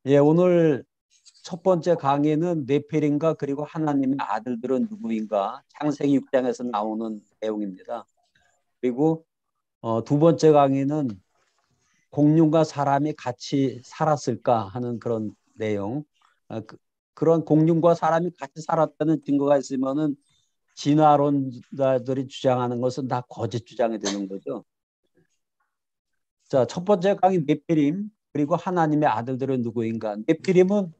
예, 오늘 첫 번째 강의는 네피림과 그리고 하나님의 아들들은 누구인가 창세기 6장에서 나오는 내용입니다. 그리고 두 번째 강의는 공룡과 사람이 같이 살았을까 하는 그런 내용. 그런 공룡과 사람이 같이 살았다는 증거가 있으면은 진화론자들이 주장하는 것은 다 거짓 주장이 되는 거죠. 자, 첫 번째 강의 네피림 그리고 하나님의 아들들은 누구인가. 네피림은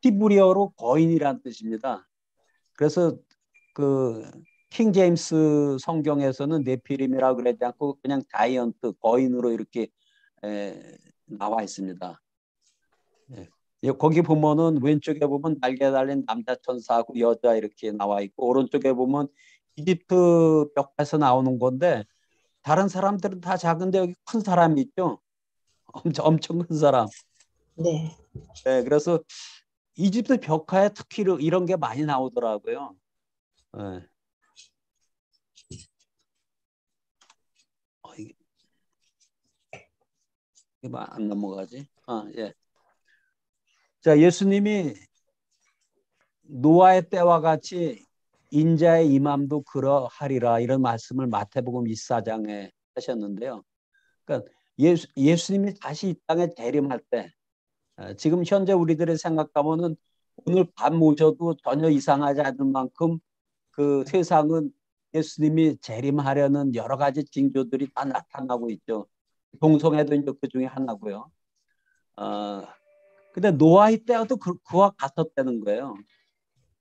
히브리어로 거인이란 뜻입니다. 그래서 그 킹 제임스 성경에서는 네피림이라고 그러지 않고 그냥 자이언트 거인으로 이렇게 나와 있습니다. 거기 보면은 왼쪽에 보면 날개 달린 남자 천사하고 여자 이렇게 나와 있고 오른쪽에 보면 이집트 벽에서 나오는 건데 다른 사람들은 다 작은데 여기 큰 사람이 있죠. 엄청 큰 사람. 네. 네, 그래서 이집트 벽화에 특히 이런 게 많이 나오더라고요. 네. 이게 안 넘어가지? 예. 자, 예수님이 노아의 때와 같이 인자의 임함도 그러하리라 이런 말씀을 마태복음 24장에 하셨는데요. 그러니까 예수님이 다시 이 땅에 재림할 때 지금 현재 우리들의 생각하면은 오늘 밤 모셔도 전혀 이상하지 않을 만큼 그 세상은 예수님이 재림하려는 여러 가지 징조들이 다 나타나고 있죠. 동성애도 이제 그 중에 하나고요. 근데 노아의 때도 그와 같았다는 거예요.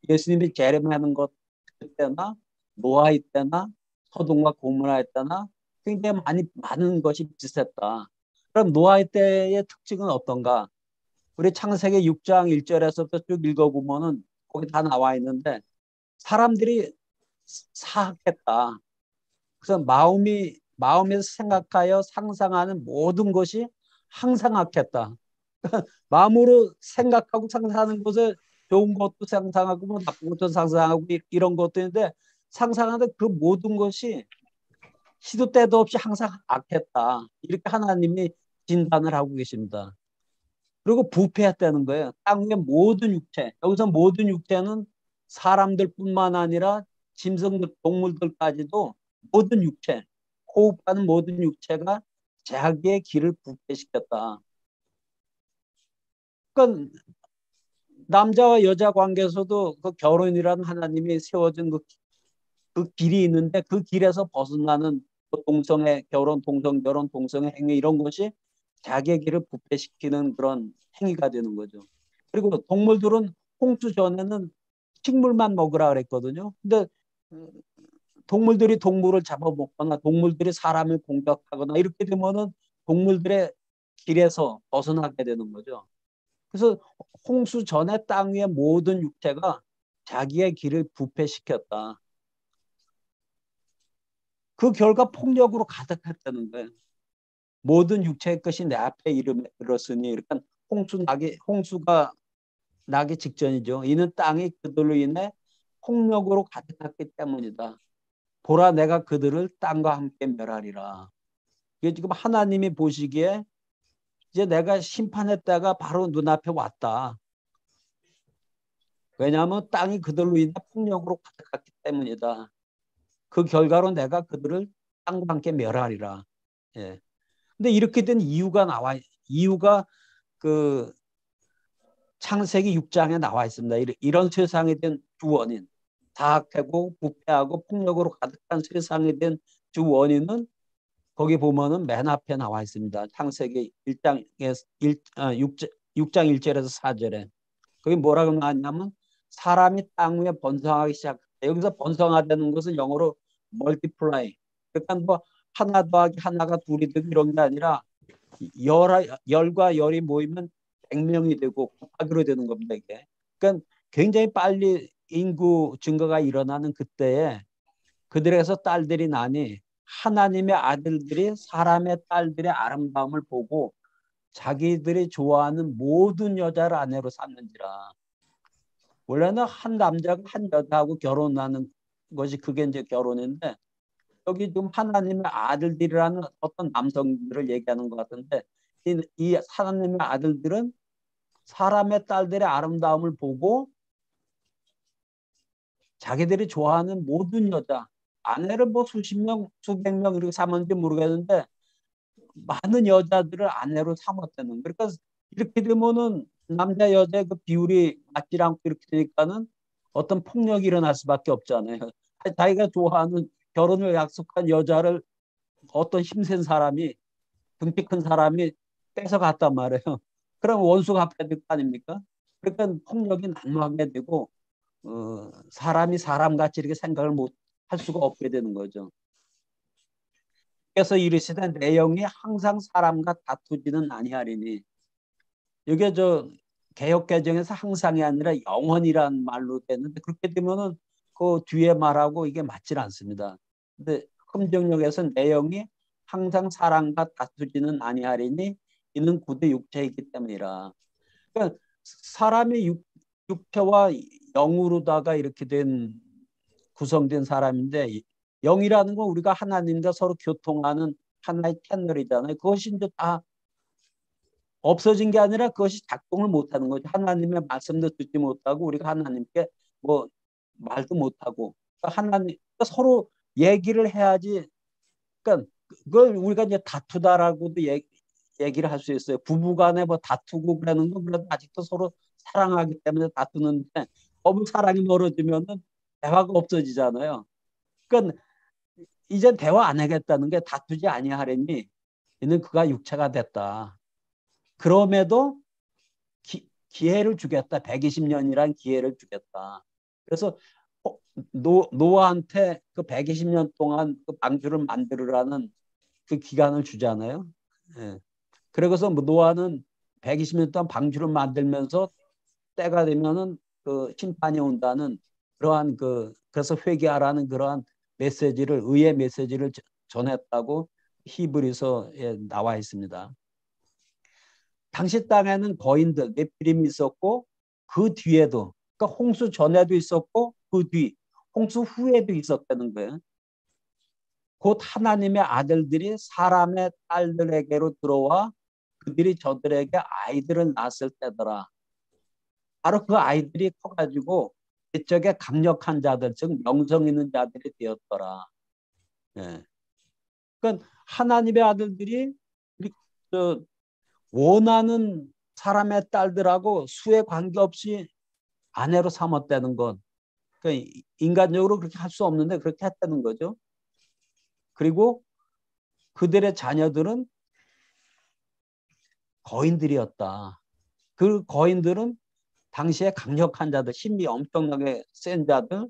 예수님이 재림하는 것 그때나 노아의 때나 소돔과 고모라의 때나 굉장히 많은 것이 비슷했다. 그럼 노아의 때의 특징은 어떤가? 우리 창세기 6장 1절에서부터 쭉 읽어보면은 거기 다 나와 있는데 사람들이 사악했다. 그래서 마음에서 생각하여 상상하는 모든 것이 항상 악했다. 마음으로 생각하고 상상하는 것을 좋은 것도 상상하고 뭐 나쁜 것도 상상하고 이런 것들인데 상상하는 그 모든 것이 시도 때도 없이 항상 악했다. 이렇게 하나님이 진단을 하고 계십니다. 그리고 부패했다는 거예요. 땅의 모든 육체. 여기서 모든 육체는 사람들뿐만 아니라 짐승들, 동물들까지도 모든 육체, 호흡하는 모든 육체가 자기의 길을 부패시켰다. 그러니까 남자와 여자 관계에서도 그 결혼이라는 하나님이 세워준 그 길이 있는데 그 길에서 벗어나는 동성애 결혼, 동성결혼, 동성애 행위 이런 것이 자기의 길을 부패시키는 그런 행위가 되는 거죠. 그리고 동물들은 홍수 전에는 식물만 먹으라 그랬거든요. 근데 동물들이 동물을 잡아먹거나 동물들이 사람을 공격하거나 이렇게 되면은 동물들의 길에서 벗어나게 되는 거죠. 그래서 홍수 전에 땅 위의 모든 육체가 자기의 길을 부패시켰다. 그 결과 폭력으로 가득했다는 거예요. 모든 육체의 것이 내 앞에 이르렀으니 그러니까 홍수가 나기 직전이죠. 이는 땅이 그들로 인해 폭력으로 가득했기 때문이다. 보라 내가 그들을 땅과 함께 멸하리라. 이게 지금 하나님이 보시기에 이제 내가 심판의 때가 바로 눈앞에 왔다. 왜냐하면 땅이 그들로 인해 폭력으로 가득했기 때문이다. 그 결과로 내가 그들을 땅과 함께 멸하리라. 예. 근데 이렇게 된 이유가 그 창세기 6장에 나와 있습니다. 이런 세상이 된 주 원인, 사악하고 부패하고 폭력으로 가득한 세상이 된 주 원인은 거기 보면은 맨 앞에 나와 있습니다. 창세기 6장 1절에서 4절에. 거기 뭐라고 나왔냐면 사람이 땅 위에 번성하기 시작. 여기서 번성하다는 것은 영어로 multiply. 그러니까 뭐 하나 더하기 하나가 둘이 되고 이런 게 아니라 열과 열이 모이면 100명이 되고 곱하기로 되는 겁니다. 이게. 그러니까 굉장히 빨리 인구 증가가 일어나는 그때에 그들에게서 딸들이 나니 하나님의 아들들이 사람의 딸들의 아름다움을 보고 자기들이 좋아하는 모든 여자를 아내로 삼는지라. 원래는 한 남자가 한 여자하고 결혼하는 것이 그게 이제 결혼인데 여기 지금 하나님의 아들들이라는 어떤 남성들을 얘기하는 것 같은데 이 하나님의 아들들은 사람의 딸들의 아름다움을 보고 자기들이 좋아하는 모든 여자, 아내를 뭐 수십 명, 수백 명 이렇게 삼았는지 모르겠는데 많은 여자들을 아내로 삼았다는. 그러니까 이렇게 되면은 남자 여자의 그 비율이 맞지 않고 이렇게 되니까는 어떤 폭력이 일어날 수밖에 없잖아요. 자기가 좋아하는 결혼을 약속한 여자를 어떤 힘센 사람이 등치 큰 사람이 뺏어갔단 말이에요. 그럼 원수 갚아야 될 거 아닙니까? 그러니까 폭력이 난무하게 되고 사람이 사람같이 이렇게 생각을 못 할 수가 없게 되는 거죠. 그래서 이르시되 내용이 항상 사람과 다투지는 아니하리니 이게 저 개역 개정에서 항상이 아니라 영원이란 말로 됐는데 그렇게 되면은 그 뒤에 말하고 이게 맞질 않습니다. 근데 흠정역에서 내용이 항상 사람과 다투지는 아니하리니 이는 구대 육체이기 때문이라. 그러니까 사람이 육체와 영으로다가 이렇게 된 구성된 사람인데 영이라는 건 우리가 하나님과 서로 교통하는 하나의 채널이잖아요. 그것이 이제 다 없어진 게 아니라 그것이 작동을 못하는 거죠. 하나님의 말씀도 듣지 못하고 우리가 하나님께 뭐 말도 못하고 그러니까 하나님 그러니까 서로 얘기를 해야지. 그러니까 그걸 우리가 이제 다투다라고도 얘기를 할 수 있어요. 부부간에 뭐 다투고 그러는 건 그래도 아직도 서로 사랑하기 때문에 다투는데 너무 사랑이 멀어지면은 대화가 없어지잖아요. 그러니까 이제 대화 안 하겠다는 게 다투지 아니하려니 이는 그가 육체가 됐다. 그럼에도 기회를 주겠다. 120년이란 기회를 주겠다. 그래서 노아한테 그 120년 동안 그 방주를 만들으라는 그 기간을 주잖아요. 예. 그래서 뭐 노아는 120년 동안 방주를 만들면서 때가 되면은 그 심판이 온다는 그러한 그래서 회개하라는 그러한 메시지를 의의 메시지를 전했다고 히브리서에 나와 있습니다. 당시 땅에는 거인들 네피림이 있었고 그 뒤에도 그러니까 홍수 전에도 있었고 그 뒤 홍수 후에도 있었다는 거예요. 곧 하나님의 아들들이 사람의 딸들에게로 들어와 그들이 저들에게 아이들을 낳았을 때더라. 바로 그 아이들이 커가지고 이쪽에 강력한 자들, 즉 명성 있는 자들이 되었더라. 예. 그러니까 하나님의 아들들이 원하는 사람의 딸들하고 수에 관계없이 아내로 삼았다는 것. 그러니까 인간적으로 그렇게 할 수 없는데 그렇게 했다는 거죠. 그리고 그들의 자녀들은 거인들이었다. 그 거인들은 당시에 강력한 자들, 힘이 엄청나게 센 자들,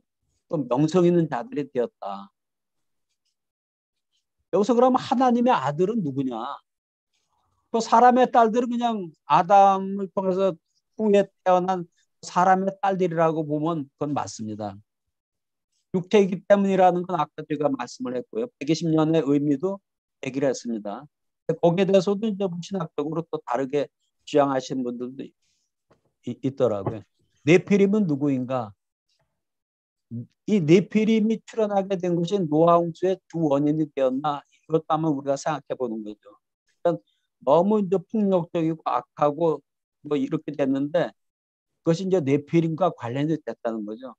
또 명성 있는 자들이 되었다. 여기서 그러면 하나님의 아들은 누구냐? 또 사람의 딸들은 그냥 아담을 통해서 후에 태어난 사람의 딸들이라고 보면 그건 맞습니다. 육체이기 때문이라는 건 아까 제가 말씀을 했고요. 120년의 의미도 얘기를 했습니다. 거기에 대해서도 이제 신학적으로 또 다르게 주장하시는 분들도 있더라고요. 네피림은 누구인가? 이 네피림이 출현하게 된 것이 노아 홍수의 주 원인이 되었나? 이것도 한번 우리가 생각해 보는 거죠. 그러니까 너무 이제 폭력적이고 악하고 뭐 이렇게 됐는데 그것이 이제 네피림과 관련이 됐다는 거죠.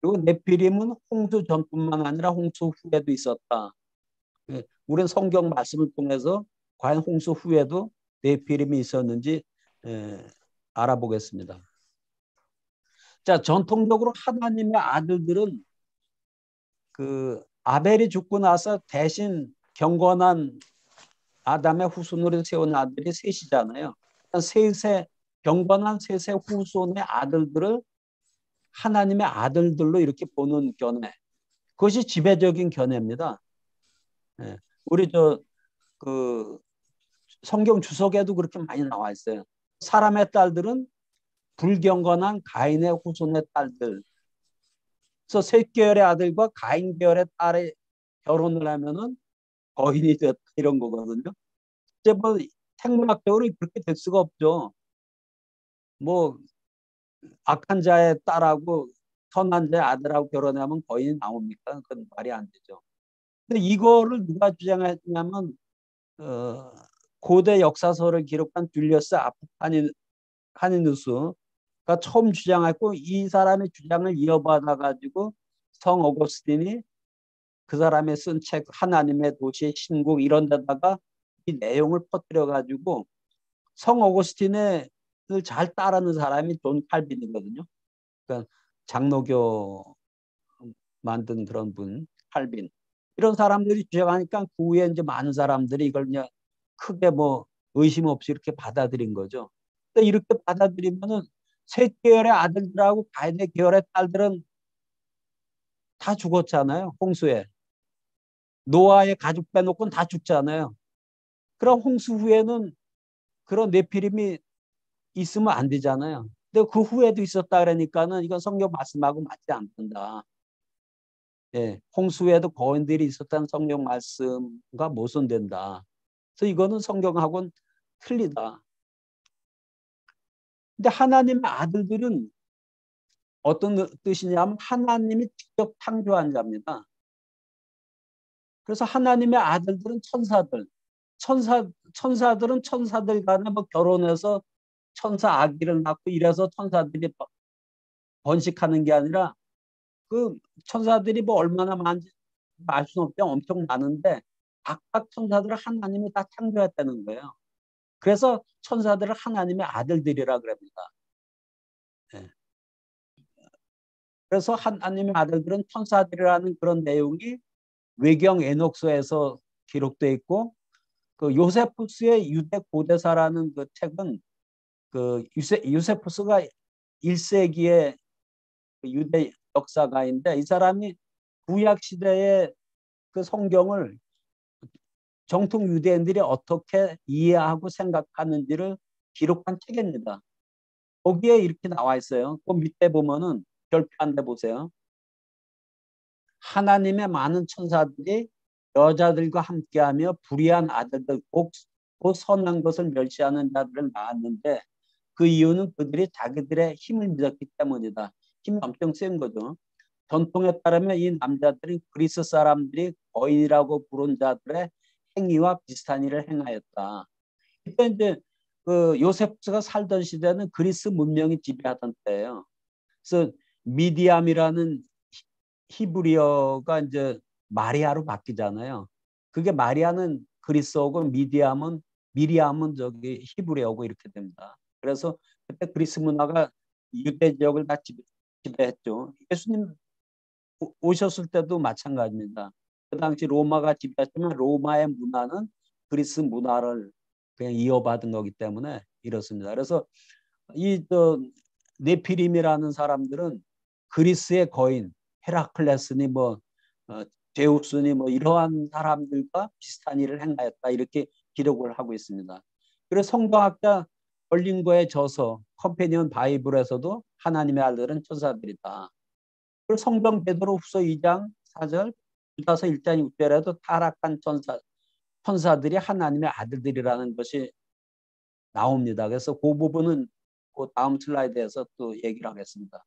그리고 네피림은 홍수 전뿐만 아니라 홍수 후에도 있었다. 예, 우리는 성경 말씀을 통해서 과연 홍수 후에도 네피림이 있었는지 알아보겠습니다. 자, 전통적으로 하나님의 아들들은 그 아벨이 죽고 나서 대신 경건한 아담의 후손으로 세운 아들이 셋이잖아요. 셋의 경건한 셋의 후손의 아들들을 하나님의 아들들로 이렇게 보는 견해. 그것이 지배적인 견해입니다. 예. 우리 그 성경 주석에도 그렇게 많이 나와 있어요. 사람의 딸들은 불경건한 가인의 후손의 딸들. 그래서 셋 계열의 아들과 가인 계열의 딸의 결혼을 하면은 거인이 됐다 이런 거거든요. 이제 뭐 생물학적으로 그렇게 될 수가 없죠. 뭐 악한 자의 딸하고 선한 자의 아들하고 결혼하면 거인이 나옵니까? 그건 말이 안 되죠. 근데 이거를 누가 주장했냐면 어, 고대 역사서를 기록한 줄리어스 한인누스가 처음 주장했고 이 사람의 주장을 이어받아 가지고 성 어거스틴이 그 사람의 쓴 책 하나님의 도시의 신국 이런 데다가 이 내용을 퍼뜨려 가지고 성 어거스틴을 잘 따르는 사람이 존 칼빈이거든요. 그러니까 장로교 만든 그런 분 칼빈 이런 사람들이 주장하니까 그 후에 이제 많은 사람들이 이걸 그냥 크게 뭐 의심 없이 이렇게 받아들인 거죠. 근데 이렇게 받아들이면은 셋 계열의 아들들하고 가인의 계열의 딸들은 다 죽었잖아요. 홍수에. 노아의 가족 빼놓고는 다 죽잖아요. 그럼 홍수 후에는 그런 네피림이 있으면 안 되잖아요. 근데 그 후에도 있었다 그러니까는 이건 성경 말씀하고 맞지 않는다. 예, 홍수 후에도 거인들이 있었다는 성경 말씀과 모순된다. 그래서 이거는 성경하고는 틀리다. 근데 하나님의 아들들은 어떤 뜻이냐면 하나님이 직접 창조한 자입니다. 그래서 하나님의 아들들은 천사들, 천사들은 천사들 간에 뭐 결혼해서 천사 아기를 낳고 이래서 천사들이 번식하는 게 아니라 그 천사들이 뭐 얼마나 많은지 알 수는 없지만 엄청 많은데 각각 천사들을 하나님이 다 창조했다는 거예요. 그래서 천사들을 하나님의 아들들이라 그럽니다. 네. 그래서 하나님의 아들들은 천사들이라는 그런 내용이 외경 에녹서에서 기록되어 있고 그 요세푸스의 유대 고대사라는 그 책은 그 요세푸스가 1세기의 유대 역사가인데 이 사람이 구약 시대의 그 성경을 정통 유대인들이 어떻게 이해하고 생각하는지를 기록한 책입니다. 거기에 이렇게 나와 있어요. 그 밑에 보면은 별표한 데 보세요. 하나님의 많은 천사들이 여자들과 함께하며 불의한 아들들 곧 선한 것을 멸시하는 자들을 낳았는데 그 이유는 그들이 자기들의 힘을 믿었기 때문이다. 힘이 엄청 센 거죠. 전통에 따르면 이 남자들은 그리스 사람들이 거인이라고 부른 자들의 행위와 비슷한 일을 행하였다. 그때 이제 그 요세프스가 살던 시대는 그리스 문명이 지배하던 때예요. 그래서 미디암이라는 히브리어가 이제 마리아로 바뀌잖아요. 그게 마리아는 그리스어고 미리암은 저기 히브리어고 이렇게 됩니다. 그래서 그때 그리스 문화가 유대 지역을 다 지배했죠. 예수님 오셨을 때도 마찬가지입니다. 그 당시 로마가 지배했지만 로마의 문화는 그리스 문화를 그냥 이어받은 거기 때문에 이렇습니다. 그래서 이저 네피림이라는 사람들은 그리스의 거인 헤라클레스니 뭐 어, 제우스니 뭐 이러한 사람들과 비슷한 일을 행하였다 이렇게 기록을 하고 있습니다. 그래서 성경학자 벌링거의 저서 컴패니언 바이블에서도 하나님의 아들은 천사들이다. 그리고 성경 베드로후서 2장 4절 유다서 1장 6절에도 타락한 천사들이 하나님의 아들들이라는 것이 나옵니다. 그래서 그 부분은 그 다음 슬라이드에서 또 얘기를 하겠습니다.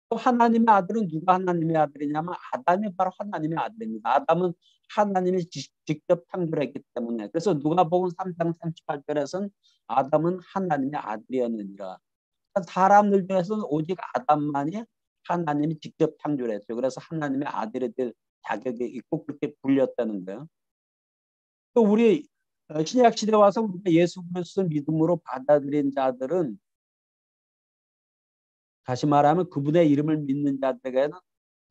또 하나님의 아들은 누가 하나님의 아들이냐면 아담이 바로 하나님의 아들입니다. 아담은 하나님이 직접 창조했기 때문에 그래서 누가복음 3장 38절에서는 아담은 하나님의 아들이었느니라. 사람들 중에서는 오직 아담만이 하나님이 직접 창조했죠. 그래서 하나님의 아들이 될 자격이 있고 그렇게 불렸다는 거예요. 또 우리 신약 시대 와서 우리가 예수 그리스도 믿음으로 받아들인 자들은 다시 말하면 그분의 이름을 믿는 자들에게는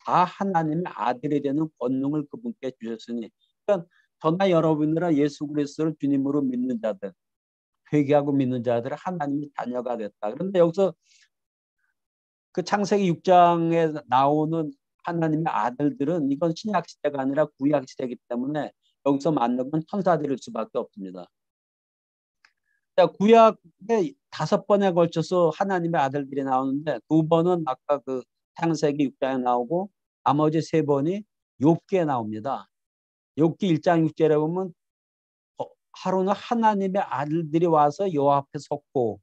다 하나님의 아들이 되는 권능을 그분께 주셨으니 그러니까 저나 여러분들은 예수 그리스도를 주님으로 믿는 자들 회개하고 믿는 자들은 하나님의 자녀가 됐다. 그런데 여기서 그 창세기 6장에 나오는 하나님의 아들들은 이건 신약 시대가 아니라 구약 시대이기 때문에 여기서 맞는 건 천사들일 수밖에 없습니다. 구약에 5번에 걸쳐서 하나님의 아들들이 나오는데 2번은 아까 그 창세기 6장에 나오고 나머지 3번이 욥기에 나옵니다. 욥기 1장 6절에 보면 하루는 하나님의 아들들이 와서 여호와 앞에 섰고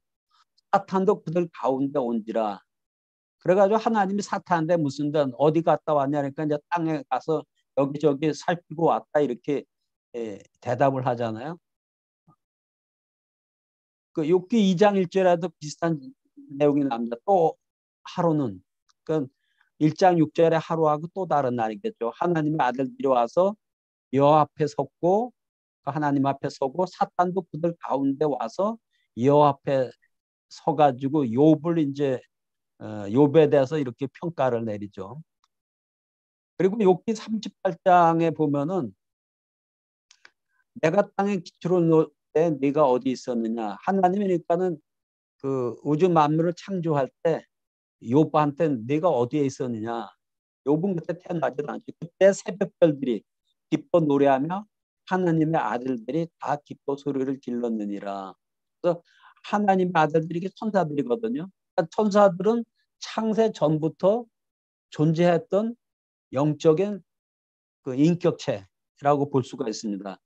사탄도 그들 가운데 온지라. 그래가지고 하나님이 사탄한테 무슨 데 어디 갔다 왔냐니까 이제 땅에 가서 여기저기 살피고 왔다 이렇게 대답을 하잖아요. 그 욥기 2장 1절에도 비슷한 내용이 나옵니다. 또 하루는 그 1장 6절의 하루하고 또 다른 날이겠죠. 하나님의 아들들이 와서 여호와 앞에 섰고 하나님 앞에 서고 사탄도 그들 가운데 와서 여호와 앞에 서가지고 욥을 이제 욥에 대해서 이렇게 평가를 내리죠. 그리고 욥기 38장에 보면은 내가 땅에 기초를 놓을 때 네가 어디 있었느냐. 하나님이니까는 그 우주 만물을 창조할 때 욥한테 네가 어디에 있었느냐. 욥은 그때 태어나지 않았지. 그때 새벽별들이 기뻐 노래하며 하나님의 아들들이 다 기뻐 소리를 질렀느니라. 그래서 하나님의 아들들이 이게 천사들이거든요. 그러니까 천사들은 창세 전부터 존재했던 영적인 그 인격체라고 볼 수가 있습니다.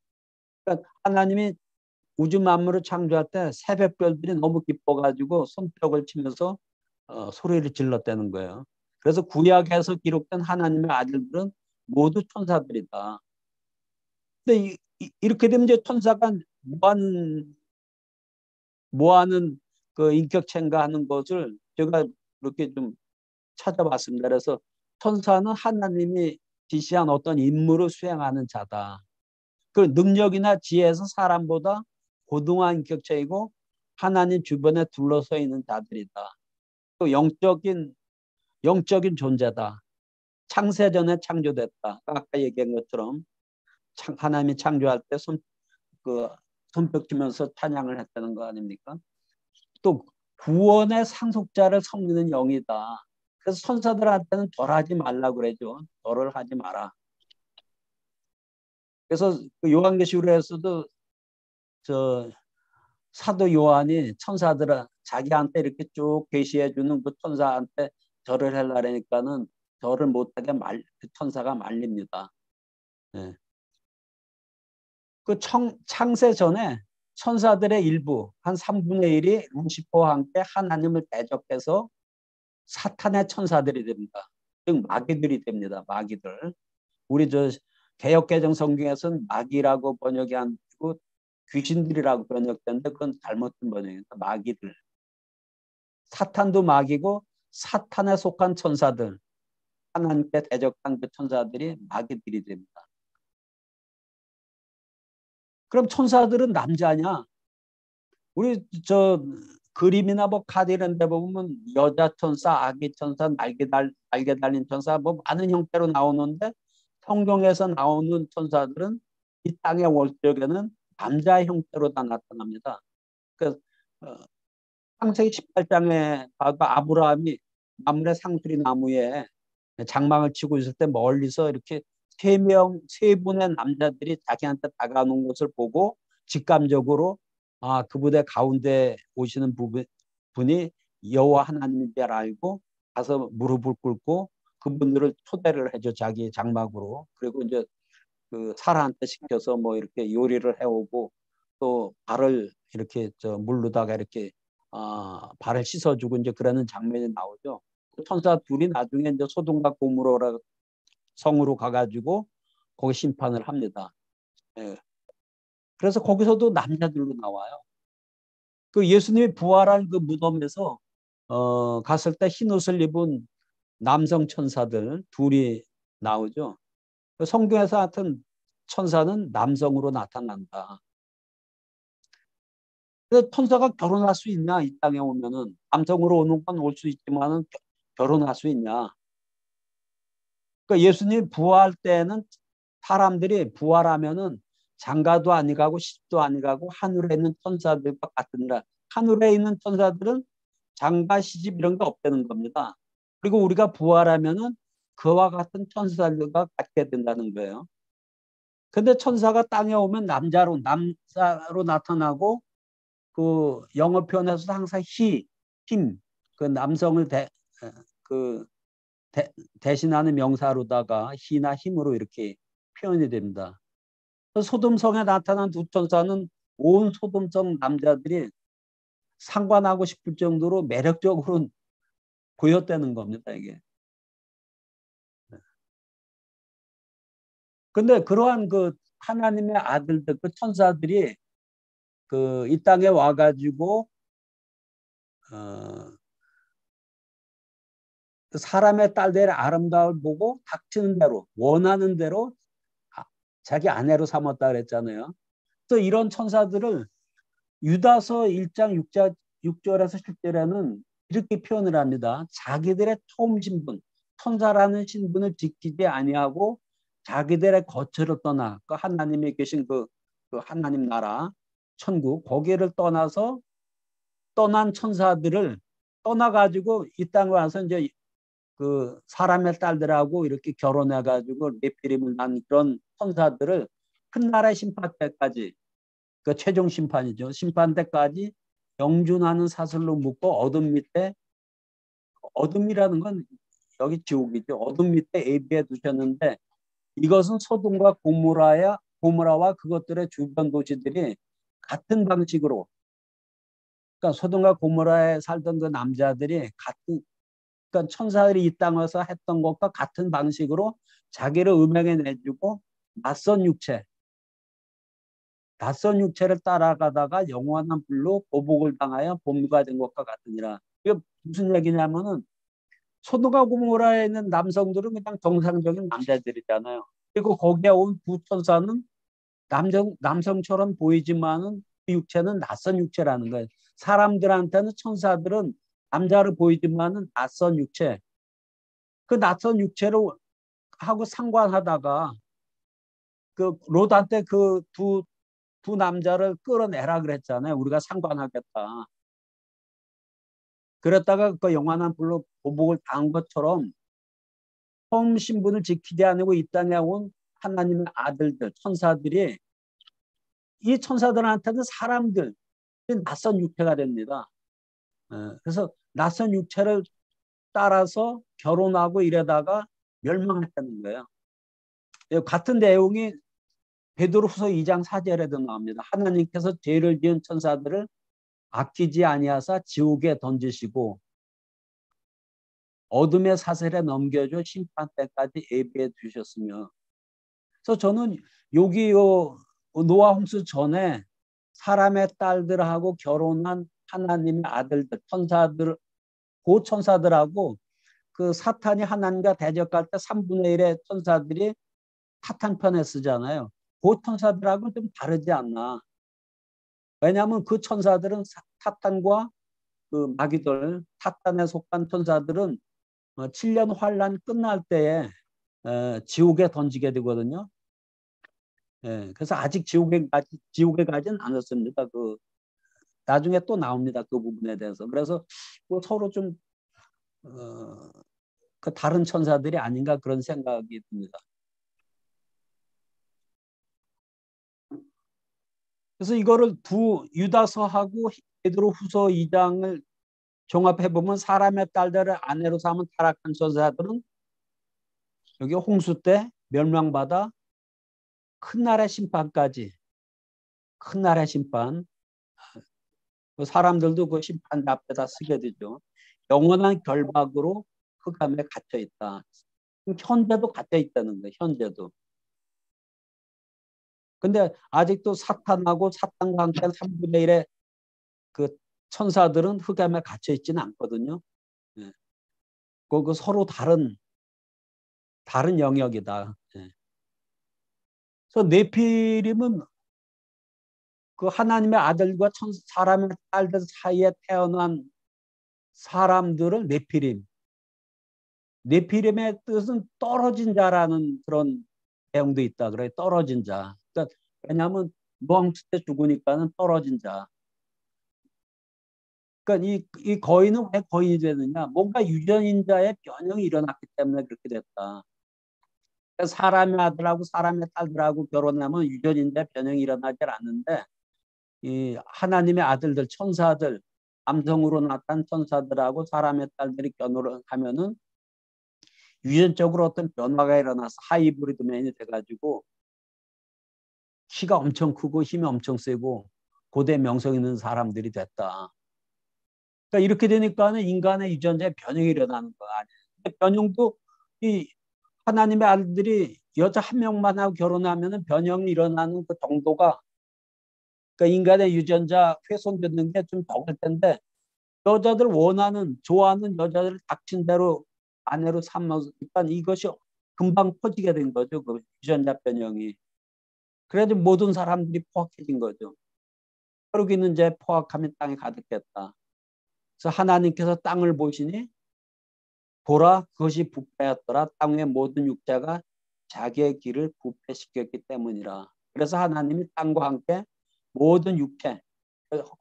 그러니까 하나님이 우주 만물을 창조할 때 새벽별들이 너무 기뻐가지고 손뼉을 치면서 소리를 질렀다는 거예요. 그래서 구약에서 기록된 하나님의 아들들은 모두 천사들이다. 근데 이렇게 되면 이제 천사가 뭐하는 그 인격체인가 하는 것을 제가 이렇게 좀 찾아봤습니다. 그래서 천사는 하나님이 지시한 어떤 임무를 수행하는 자다. 그 능력이나 지혜에서 사람보다 고등한 인격체이고 하나님 주변에 둘러서 있는 자들이다. 또 영적인 존재다. 창세전에 창조됐다. 아까 얘기한 것처럼 하나님이 창조할 때 그 손뼉 치면서 찬양을 했다는 거 아닙니까? 또 구원의 상속자를 섬기는 영이다. 그래서 천사들한테는 절하지 말라 그러죠. 절을 하지 마라. 그래서 그 요한계시록에서도 저 사도 요한이 천사들은 자기한테 이렇게 쭉 계시해 주는 그 천사한테 절을 하려니까는 절을 못하게 그 천사가 말립니다. 예. 그 창세 전에 천사들의 일부 한 3분의 1이 루시퍼와 함께 하나님을 대적해서 사탄의 천사들이 됩니다. 즉 마귀들이 됩니다. 마귀들. 우리 저 개역개정 성경에서는 마귀라고 번역이 안 되고 귀신들이라고 번역되는데 그건 잘못된 번역입니다. 마귀들. 사탄도 마귀고 사탄에 속한 천사들, 하나님께 대적한 그 천사들이 마귀들이 됩니다. 그럼 천사들은 남자냐? 우리 저 그림이나 뭐 카드 이런 데 보면 여자 천사, 아기 천사, 날개 달린 천사 뭐 많은 형태로 나오는데 성경에서 나오는 천사들은 이 땅의 월적에는 남자 형태로 다 나타납니다. 그 창세기 18장에 봐도 아브라함이 나물의 상수리 나무에 장막을 치고 있을 때 멀리서 이렇게 세 분의 남자들이 자기한테 다가오는 것을 보고 직감적으로 그분의 가운데 오시는 분이 여호와 하나님인 줄 알고 가서 무릎을 꿇고 그분들을 초대를 해줘 자기 장막으로. 그리고 이제 그 사라한테 시켜서 뭐 이렇게 요리를 해오고 또 발을 이렇게 저 물로다가 이렇게 발을 씻어주고 이제 그러는 장면이 나오죠. 그 천사 둘이 나중에 이제 소돔과 고모라 성으로 가가지고 거기 심판을 합니다. 예. 그래서 거기서도 남자들로 나와요. 그 예수님이 부활한 그 무덤에서 갔을 때 흰 옷을 입은 남성 천사들 둘이 나오죠. 성경에서 하여튼 천사는 남성으로 나타난다. 그래서 천사가 결혼할 수 있냐? 이 땅에 오면은 남성으로 오는 건 올 수 있지만은 결혼할 수 있냐? 그러니까 예수님 부활 때는 사람들이 부활하면은 장가도 아니 가고 시집도 아니 가고 하늘에 있는 천사들과 같으니라. 하늘에 있는 천사들은 장가 시집 이런 게 없다는 겁니다. 그리고 우리가 부활하면은 그와 같은 천사들과 같게 된다는 거예요. 근데 천사가 땅에 오면 남자로 나타나고 그 영어 표현에서도 항상 힘, 그 남성을 그 대신하는 명사로다가 희나 힘으로 이렇게 표현이 됩니다. 소돔성에 나타난 두 천사는 온 소돔성 남자들이 상관하고 싶을 정도로 매력적으로 보였다는 겁니다, 이게. 근데 그러한 그 하나님의 아들들, 그 천사들이 그 이 땅에 와가지고 어, 사람의 딸들의 아름다움을 보고 닥치는 대로 원하는 대로 자기 아내로 삼았다 그랬잖아요. 또 이런 천사들을 유다서 1장 6절에서 7절에는 이렇게 표현을 합니다. 자기들의 처음 신분, 천사라는 신분을 지키지 아니하고 자기들의 거처를 떠나 그 하나님이 계신 그 하나님 나라 천국 거기를 떠나서 떠난 천사들을 떠나가지고 이 땅에 와서 이제 그 사람의 딸들하고 이렇게 결혼해가지고 네피림을 난 그런 천사들을 큰 나라의 심판 때까지 그 최종 심판이죠. 심판 때까지 영준하는 사슬로 묶고 어둠 밑에 어둠이라는 건 여기 지옥이죠. 어둠 밑에 예비해 두셨는데 이것은 소돔과 고모라와 그것들의 주변 도시들이 같은 방식으로 그러니까 소돔과 고모라에 살던 그 남자들이 같은 그러니까 천사들이 이 땅에서 했던 것과 같은 방식으로 자기를 음행해 내주고 낯선 육체 낯선 육체를 따라가다가 영원한 불로 보복을 당하여 범죄가 된 것과 같으니라. 이게 무슨 얘기냐면은 소돔과 고모라에 있는 남성들은 그냥 정상적인 남자들이잖아요. 그리고 거기에 온 두 천사는 남성처럼 보이지만은 그 육체는 낯선 육체라는 거예요. 사람들한테는 천사들은 남자로 보이지만은 낯선 육체. 그 낯선 육체로 하고 상관하다가 그 롯한테 그 두 남자를 끌어내라 그랬잖아요. 우리가 상관하겠다. 그랬다가 그 영원한 불로 보복을 당한 것처럼 처음 신분을 지키지 않고 이 땅에 온 하나님의 아들들, 천사들이 이 천사들한테는 사람들, 낯선 육체가 됩니다. 그래서 낯선 육체를 따라서 결혼하고 이러다가 멸망했다는 거예요. 같은 내용이 베드로후서 2장 4절에도 나옵니다. 하나님께서 죄를 지은 천사들을 아끼지 아니하사 지옥에 던지시고 어둠의 사슬에 넘겨줘 심판 때까지 예비해 두셨으며 그래서 저는 여기 노아 홍수 전에 사람의 딸들하고 결혼한 하나님의 아들들 천사들 그 천사들하고 그 사탄이 하나님과 대적할 때 3분의 1의 천사들이 사탄 편에 쓰잖아요. 그 천사들하고는 좀 다르지 않나. 왜냐하면 그 천사들은 사탄과 그 마귀들, 사탄에 속한 천사들은 7년 환란 끝날 때에 지옥에 던지게 되거든요. 그래서 아직 지옥에 가진 않았습니다. 그 나중에 또 나옵니다. 그 부분에 대해서. 그래서 뭐 서로 좀 그 다른 천사들이 아닌가 그런 생각이 듭니다. 그래서 이거를 두 유다서하고 베드로후서 2장을 종합해 보면 사람의 딸들을 아내로 삼은 타락한 천사들은 여기 홍수 때 멸망받아 큰 날의 심판까지 큰 날의 심판 그 사람들도 그 심판 앞에다 쓰게 되죠. 영원한 결박으로 흑암에 갇혀 있다. 현재도 갇혀 있다는 거예요. 현재도. 근데 아직도 사탄하고 사탄과 함께 3분의 1의 그 천사들은 흑암에 갇혀 있지는 않거든요. 예. 그 서로 다른 영역이다. 예. 그래서 네피림은 그 하나님의 아들과 사람의 딸들 사이에 태어난 사람들을 네피림. 네피림의 뜻은 떨어진 자라는 그런 내용도 있다. 그래 떨어진 자. 그러니까 왜냐하면 노왕치 때 죽으니까는 떨어진 자. 그러니까 이 거인은 왜 거인이 되느냐? 뭔가 유전인자의 변형이 일어났기 때문에 그렇게 됐다. 그러니까 사람의 아들하고 사람의 딸들하고 결혼하면 유전인자의 변형이 일어나지 않는데 이 하나님의 아들들 천사들 남성으로 나타난 천사들하고 사람의 딸들이 결혼하면은 유전적으로 어떤 변화가 일어나서 하이브리드맨이 돼가지고 키가 엄청 크고 힘이 엄청 세고 고대 명성 있는 사람들이 됐다. 그러니까 이렇게 되니까는 인간의 유전자의 변형이 일어나는 거 아니에요. 변형도 이 하나님의 아들들이 여자 한 명만 하고 결혼하면은 변형이 일어나는 그 정도가 그러니까 인간의 유전자 훼손되는 게 좀 적을 텐데 여자들 원하는 좋아하는 여자들을 닥친 대로 아내로 삼으니까 이것이 금방 퍼지게 된 거죠. 그 유전자 변형이. 그래도 모든 사람들이 포악해진 거죠. 혈육이는 이제 포악하면 땅에 가득했다. 그래서 하나님께서 땅을 보시니 보라 그것이 부패하였더라. 땅의 모든 육자가 자기의 길을 부패시켰기 때문이라. 그래서 하나님이 땅과 함께 모든 육체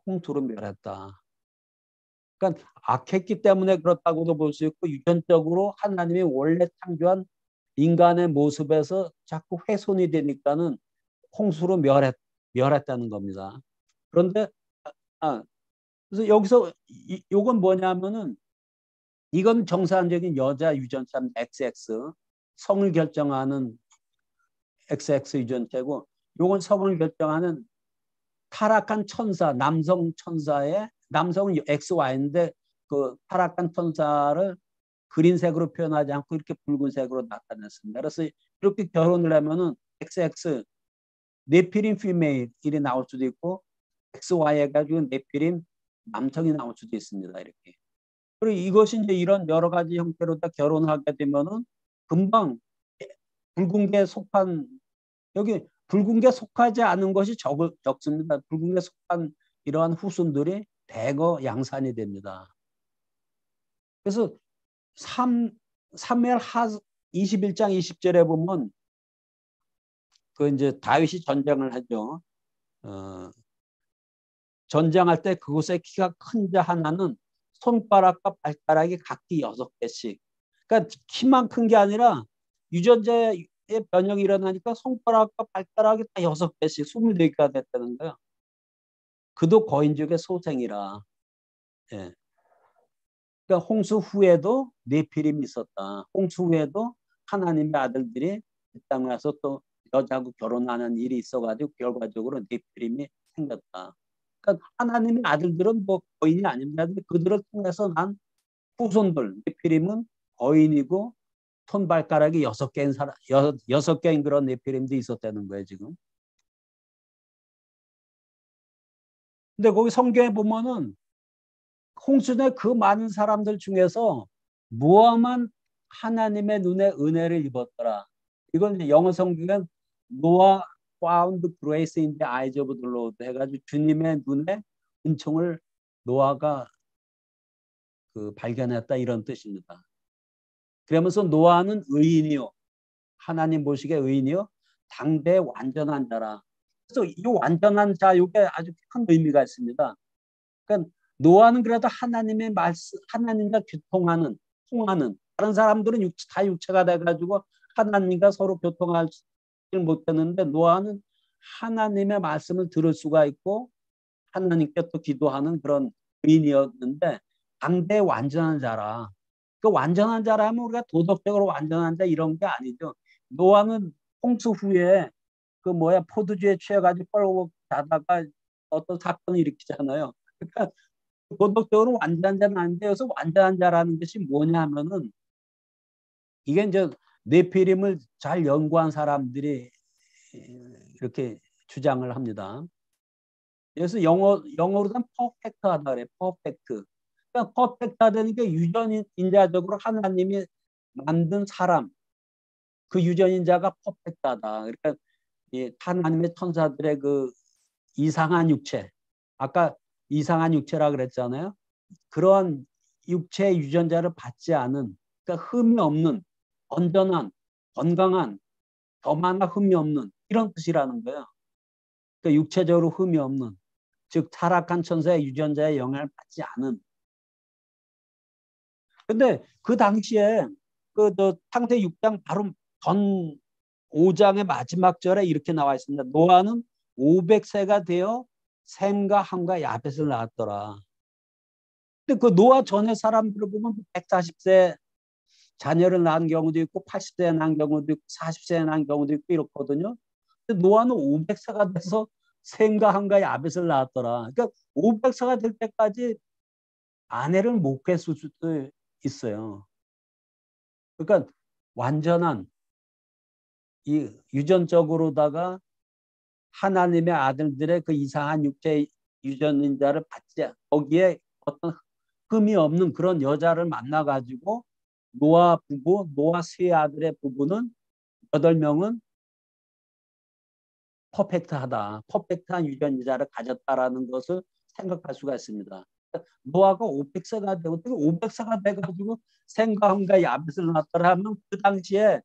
홍수로 멸했다. 그러니까 악했기 때문에 그렇다고도 볼 수 있고 유전적으로 하나님이 원래 창조한 인간의 모습에서 자꾸 훼손이 되니까는 홍수로 멸했다는 겁니다. 그런데 그래서 여기서 요건 뭐냐면은 이건 정상적인 여자 유전자 XX 성을 결정하는 XX 유전체고 요건 성을 결정하는 타락한 천사 남성 천사의 남성은 XY인데 그 타락한 천사를 그린색으로 표현하지 않고 이렇게 붉은색으로 나타냈습니다. 그래서 이렇게 결혼을 하면은 XX 네피림 피메일이 나올 수도 있고 XY 해가지고 네피림 남성이 나올 수도 있습니다. 이렇게. 그리고 이것이 이제 이런 여러 가지 형태로 다 결혼하게 되면은 금방 붉은 게 속한 여기 붉은 게 속하지 않은 것이 적습니다. 붉은 게 속한 이러한 후손들이 대거 양산이 됩니다. 그래서 3엘 하 21장 20절에 보면 그 이제 다윗이 전쟁을 하죠. 전쟁할 때 그곳에 키가 큰 자 하나는 손가락과 발가락이 각기 6개씩. 그러니까 키만 큰 게 아니라 유전자의 변형이 일어나니까 손가락과 발가락이 다 6개씩 24개가 됐다는 거예요. 그도 거인족의 소생이라. 예. 그러니까 홍수 후에도 네피림이 있었다. 홍수 후에도 하나님의 아들들이 이 땅에 와서 또 여자하고 결혼하는 일이 있어가지고 결과적으로 네피림이 생겼다. 그러니까 하나님의 아들들은 뭐 거인이 아닙니다. 그들을 통해서 난 후손들 네피림은 거인이고 손발가락이 6개인 사람, 6개인 그런 네피림도 있었다는 거예요 지금. 근데 거기 성경에 보면은 홍수의 그 많은 사람들 중에서 무함한 하나님의 눈에 은혜를 입었더라. 이건 이제 영어 성경은 노아 found grace in the eyes of the Lord 해가지고 주님의 눈에 은총을 노아가 그 발견했다 이런 뜻입니다. 그러면서 노아는 의인이요. 하나님 보시기에 의인이요. 당대 완전한 자라. 그래서 이 완전한 자 이게 아주 큰 의미가 있습니다. 그러니까 노아는 그래도 하나님의 말씀, 하나님과 교통하는, 통하는 다른 사람들은 다 육체가 돼가지고 하나님과 서로 교통하지 못했는데 노아는 하나님의 말씀을 들을 수가 있고 하나님께 또 기도하는 그런 의인이었는데 당대 완전한 자라. 그 완전한 자라면 우리가 도덕적으로 완전한 자 이런 게 아니죠. 노아는 홍수 후에 그 뭐야 포도주에 취해가지고 뻘고 자다가 어떤 사건을 일으키잖아요. 그러니까 도덕적으로 완전한 자는 아닌데 여기서 완전한 자라는 것이 뭐냐 하면은 이게 이제 네피림을 잘 연구한 사람들이 이렇게 주장을 합니다. 그래서 영어로는 퍼펙트하다 그래. 퍼펙트. 그러니까 퍼펙트하다는 게 유전인자적으로 하나님이 만든 사람 그 유전인자가 퍼펙트하다. 그러니까 이 하나님의 천사들의 그 이상한 육체 아까 이상한 육체라 그랬잖아요. 그러한 육체의 유전자를 받지 않은 그러니까 흠이 없는 온전한 건강한 교만한 흠이 없는 이런 뜻이라는 거예요. 그러니까 육체적으로 흠이 없는 즉 타락한 천사의 유전자의 영향을 받지 않은. 근데 그 당시에 그저 창세기 6장 바로 전 5장의 마지막 절에 이렇게 나와 있습니다. 노아는 500세가 되어 셈과 함과 야벳을 낳았더라. 근데 그 노아 전에 사람들을 보면 140세 자녀를 낳은 경우도 있고 80세에 낳은 경우도 있고 40세에 낳은 경우도 있고 이렇거든요. 근데 노아는 500세가 돼서 셈과 함과 야벳을 낳았더라. 그러니까 500세가 될 때까지 아내를 못 구했을 수도 있어요. 그러니까 완전한 이 유전적으로다가 하나님의 아들들의 그 이상한 육체 유전인자를 받지 거기에 어떤 흠이 없는 그런 여자를 만나가지고 노아 부부, 노아 세 아들의 부부는 8명은 퍼펙트하다. 퍼펙트한 유전자를 가졌다라는 것을 생각할 수가 있습니다. 노아가 500세가 되고 500세가 돼가지고 생과함과 야벳을 낳았더라 하면 그 당시에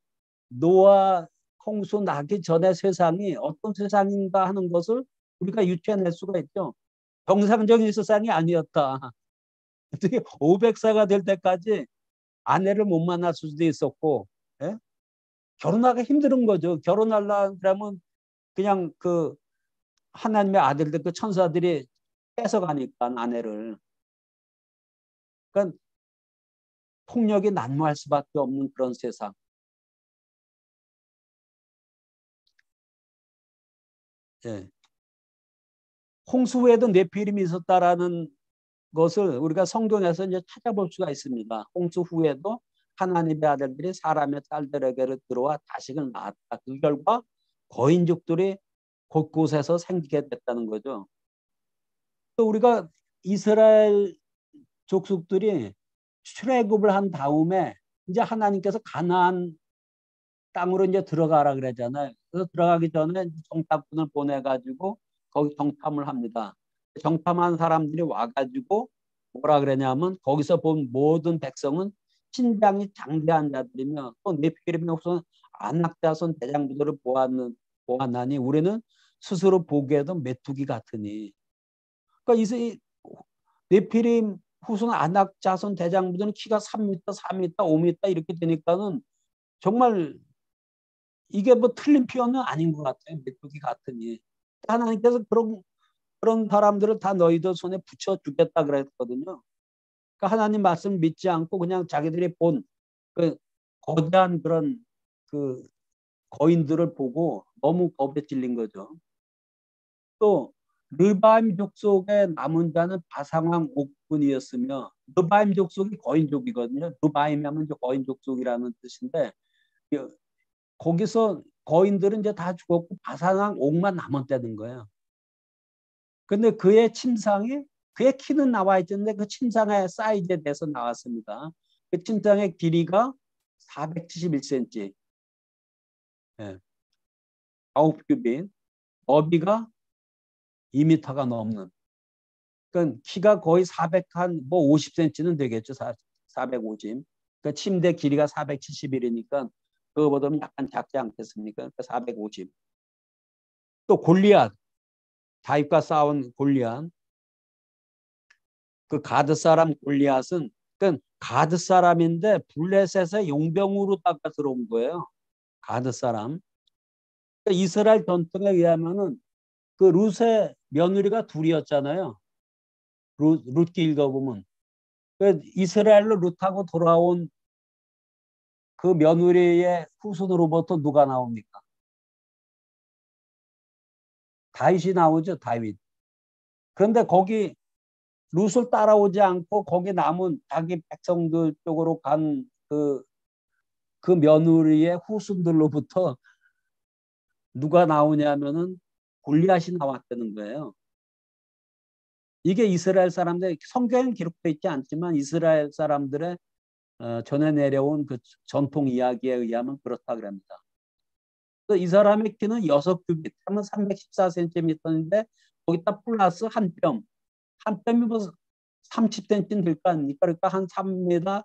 노아 홍수 나기 전의 세상이 어떤 세상인가 하는 것을 우리가 유추해낼 수가 있죠. 정상적인 세상이 아니었다. 어떻게 500세가 될 때까지 아내를 못 만날 수도 있었고, 예? 결혼하기 힘든 거죠. 결혼하려면 그냥 그 하나님의 아들들 그 천사들이 뺏어가니까 아내를. 그러니까 폭력이 난무할 수밖에 없는 그런 세상. 예. 홍수 후에도 네피림이 있었다라는 것을 우리가 성경에서 이제 찾아볼 수가 있습니다. 홍수 후에도 하나님의 아들들이 사람의 딸들에게로 들어와 자식을 낳았다. 그 결과 거인족들이 곳곳에서 생기게 됐다는 거죠. 또 우리가 이스라엘 족속들이 출애굽을 한 다음에 이제 하나님께서 가나안 땅으로 이제 들어가라 그러잖아요. 그래서 들어가기 전에 정탐꾼을 보내가지고 거기 정탐을 합니다. 정탐한 사람들이 와가지고 뭐라 그러냐면 거기서 본 모든 백성은 신장이 장대한 자들이며 또 네피림의 후손 안악자손 대장부들을 보았나니 우리는 스스로 보기에도 메뚜기 같으니. 그러니까 이 네피림 후손 안악자손 대장부들은 키가 3m, 4m, 5m 이렇게 되니까는 정말 이게 뭐 틀린 표현은 아닌 것 같아요. 메뚜기 같으니. 하나님께서 그런 사람들을 다 너희들 손에 붙여 주겠다 그랬거든요. 그러니까 하나님 말씀 믿지 않고 그냥 자기들이 본 그 거대한 그런 그 거인들을 보고 너무 겁에 질린 거죠. 또 르바임 족속의 남은 자는 바상왕 옥군이었으며 르바임 족속이 거인족이거든요. 르바임 하면 이제 거인 족속이라는 뜻인데 거기서 거인들은 이제 다 죽었고 바사랑 옥만 남았다는 거예요. 근데 그의 침상이 그의 키는 나와 있는데 그 침상의 사이즈에 대해서 나왔습니다. 그 침상의 길이가 471cm, 예, 9규빗, 너비가 2m가 넘는. 그러니까 키가 거의 400한 뭐 50cm는 되겠죠. 450. 그러니까 침대 길이가 471이니까 그거보다 약간 작지 않겠습니까? 그러니까 450. 또 골리앗, 다윗과 싸운 골리앗. 그 가드 사람 골리앗은 그러니까 가드 사람인데 블레셋의 용병으로다가 들어온 거예요. 가드 사람. 그러니까 이스라엘 전통에 의하면은 그 룻의 며느리가 둘이었잖아요. 룻기 읽어보면 그 이스라엘로 룻하고 돌아온 그 며느리의 후손으로부터 누가 나옵니까? 다윗이 나오죠. 다윗. 그런데 거기 룻을 따라오지 않고 거기 남은 자기 백성들 쪽으로 그 며느리의 후손들로부터 누가 나오냐면은 골리앗이 나왔다는 거예요. 이게 이스라엘 사람들 성경엔 기록되어 있지 않지만 이스라엘 사람들의 전해 내려온 그 전통 이야기에 의하면 그렇다 그럽니다. 이 사람의 키는 6규빗, 하면 314cm인데 거기다 플러스 한 뼘, 한 뼘이 뭐 30cm 될 거 아닙니까? 그러니까 한 3m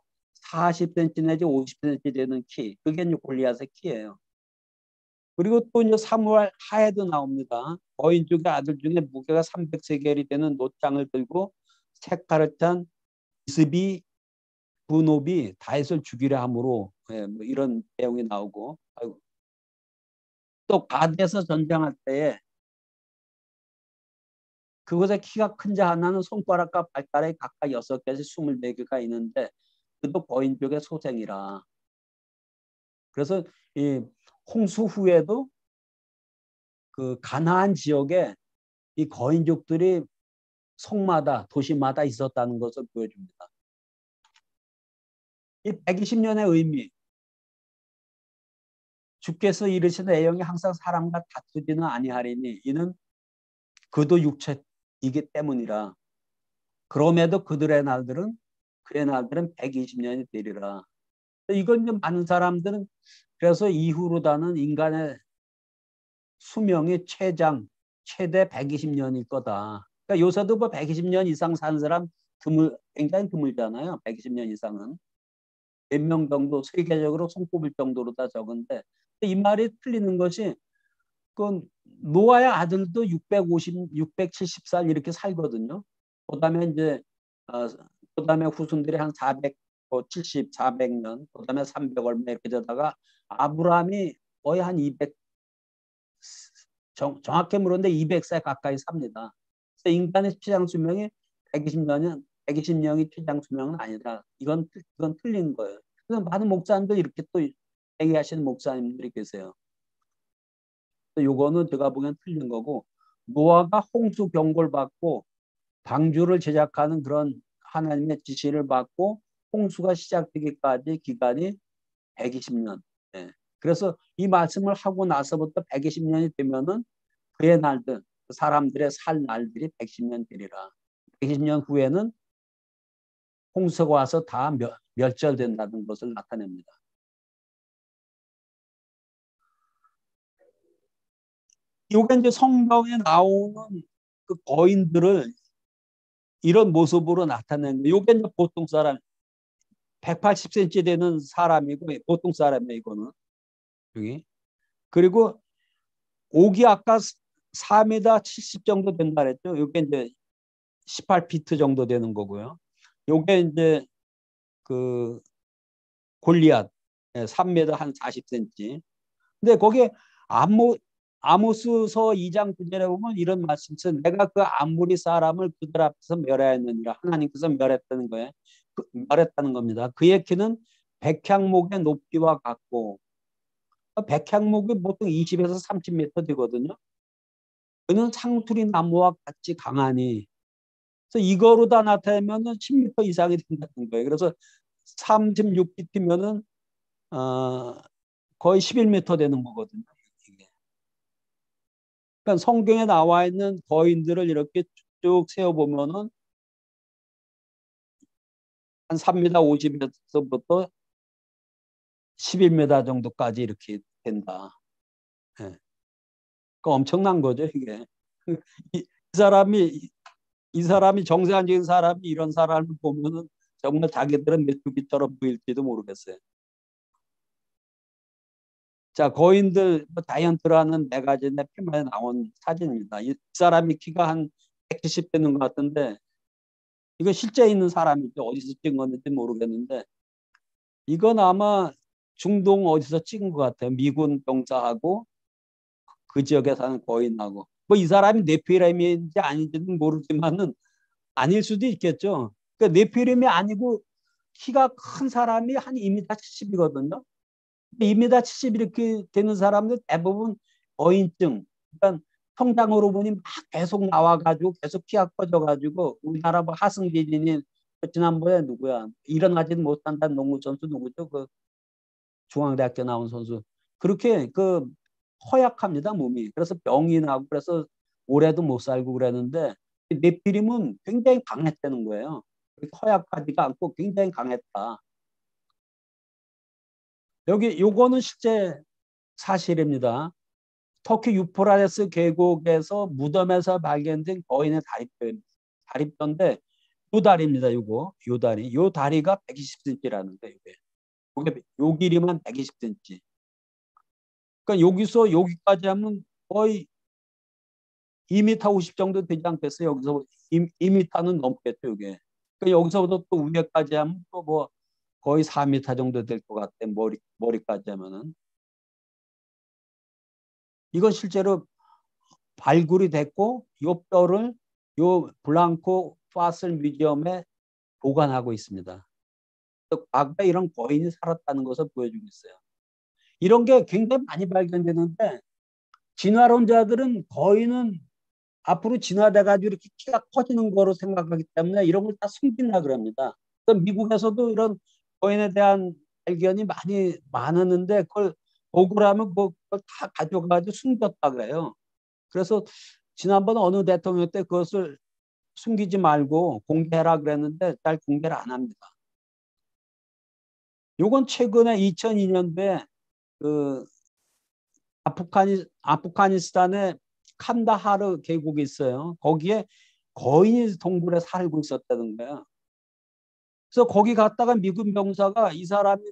40cm 내지 50cm 되는 키, 그게 이제 골리앗의 키예요. 그리고 또 이제 사무엘 하에도 나옵니다. 거인 중의 아들 중에 무게가 300세겔이 되는 놋장을 들고 색깔을 탄 이스비 분업이 다윗을 죽이려 함으로, 예, 뭐 이런 내용이 나오고. 아이고. 또 가드에서 전쟁할 때에 그곳에 키가 큰 자 하나는 손가락과 발가락이 각각 6개에서 24개가 있는데 그도 거인족의 소생이라. 그래서 이 홍수 후에도 그 가나안 지역에 이 거인족들이 성마다 도시마다 있었다는 것을 보여줍니다. 이 120년의 의미, 주께서 이르신 내용이 항상 사람과 다투지는 아니하리니 이는 그도 육체이기 때문이라. 그럼에도 그의 날들은 120년이 되리라. 이건 좀 많은 사람들은 그래서 이후로다는 인간의 수명이 최대 120년일 거다. 그러니까 요새도 뭐 120년 이상 사는 사람 굉장히 드물잖아요. 120년 이상은. 몇 명 정도 세계적으로 손꼽을 정도로 다 적은데 이 말이 틀리는 것이 그 노아의 아들도 670살 이렇게 살거든요. 그다음에 이제 그다음에 후손들이 한 470, 400년, 그다음에 300 얼마 이렇게 되다가 아브라함이 거의 한 200 정확히 물었는데 200세 가까이 삽니다. 그래서 인간의 최장 수명이 120년이 최장 수명은 아니다. 이건 틀린 거예요. 그래서 많은 목사님들 이렇게 또 얘기하시는 목사님들이 계세요. 요거는 제가 보기엔 틀린 거고 노아가 홍수 경고를 받고 방주를 제작하는 그런 하나님의 지시를 받고 홍수가 시작되기까지 기간이 120년. 예. 그래서 이 말씀을 하고 나서부터 120년이 되면은 그의 날들, 사람들의 살 날들이 110년 되리라. 120년 후에는 홍수가 와서 다 멸절된다는 것을 나타냅니다. 이게 이제 성경에 나오는 그 거인들을 이런 모습으로 나타낸 거예요. 이게 이제 보통 사람 180cm 되는 사람이고 보통 사람이에요. 이거는 여기 그리고 옥이 아까 4m 70 정도 된다 그랬죠. 이게 이제 18피트 정도 되는 거고요. 요게 이제 그 골리앗 3m 한 40cm. 근데 거기에 아모스서 2장 9절에 보면 이런 말씀이 있어요. 내가 그 아무리 사람을 그들 앞에서 멸하였느니라. 하나님께서 멸했다는 거예요. 멸했다는 겁니다. 그의 키는 백향목의 높이와 같고 백향목이 보통 20에서 30m 되거든요. 그는 상수리 나무와 같이 강하니 그래서 이거로 다 나타내면 10m 이상이 된다는 거예요. 그래서 36피트면은 거의 11m 되는 거거든요. 그러니까 성경에 나와 있는 거인들을 이렇게 쭉 세어보면은 한 3m 50에서부터 11m 정도까지 이렇게 된다. 예. 그러니까 엄청난 거죠, 이게. 이 사람이 정상적인 사람이 이런 사람을 보면은 정말 자기들은 메뚜기처럼 보일지도 모르겠어요. 자, 거인들 다이언트라는 매거진의 필름에 나온 사진입니다. 이 사람이 키가 한 170 되는 것 같은데 이거 실제 있는 사람이죠. 어디서 찍은 건지 모르겠는데 이건 아마 중동 어디서 찍은 것 같아요. 미군 병사하고 그 지역에 사는 거인하고 뭐 이 사람이 네피렘인지 아닌지는 모르지만은 아닐 수도 있겠죠. 그러니까 네피렘이 아니고 키가 큰 사람이 한 2m 70이거든요. 2m 70 이렇게 되는 사람들 대부분 거인증, 그러니까 성장 호르몬이 막 계속 나와가지고 계속 키가 커져가지고 우리나라 뭐 하승진이 지난번에 누구야 일어나지는 못한다는 농구 선수 누구죠? 그 중앙대학교 나온 선수 그렇게 그 허약합니다 몸이. 그래서 병이 나고 그래서 오래도 못 살고 그랬는데 네피림은 굉장히 강했다는 거예요. 허약하지가 않고 굉장히 강했다. 여기 요거는 실제 사실입니다. 터키 유프라테스 계곡에서 무덤에서 발견된 거인의 다리뼈인데 요 다리입니다. 요 다리가 120cm라는 거예요. 요 길이만 120cm. 그러니까 여기서 여기까지 하면 거의 2m 50 정도 되지 않겠어요? 여기서 2m는 넘겠죠, 이게. 그러니까 여기서부터 또 위에까지 하면 또 뭐 거의 4m 정도 될 것 같아. 머리까지 하면은. 이건 실제로 발굴이 됐고 요 뼈를 요 블랑코 파슬 뮤지엄에 보관하고 있습니다. 과거에 이런 거인이 살았다는 것을 보여주고 있어요. 이런 게 굉장히 많이 발견되는데 진화론자들은 거인은 앞으로 진화돼 가지고 이렇게 키가 커지는 거로 생각하기 때문에 이런 걸 다 숨긴다 그럽니다. 미국에서도 이런 거인에 대한 발견이 많았는데 그걸 억울하면 뭐 다 가져가지고 숨겼다 그래요. 그래서 지난번 어느 대통령 때 그것을 숨기지 말고 공개해라 그랬는데 잘 공개를 안 합니다. 요건 최근에 2002년도에 그 아프가니스탄의 칸다하르 계곡이 있어요. 거기에 거인이 동굴에 살고 있었다는 거야. 그래서 거기 갔다가 미군 병사가 이 사람이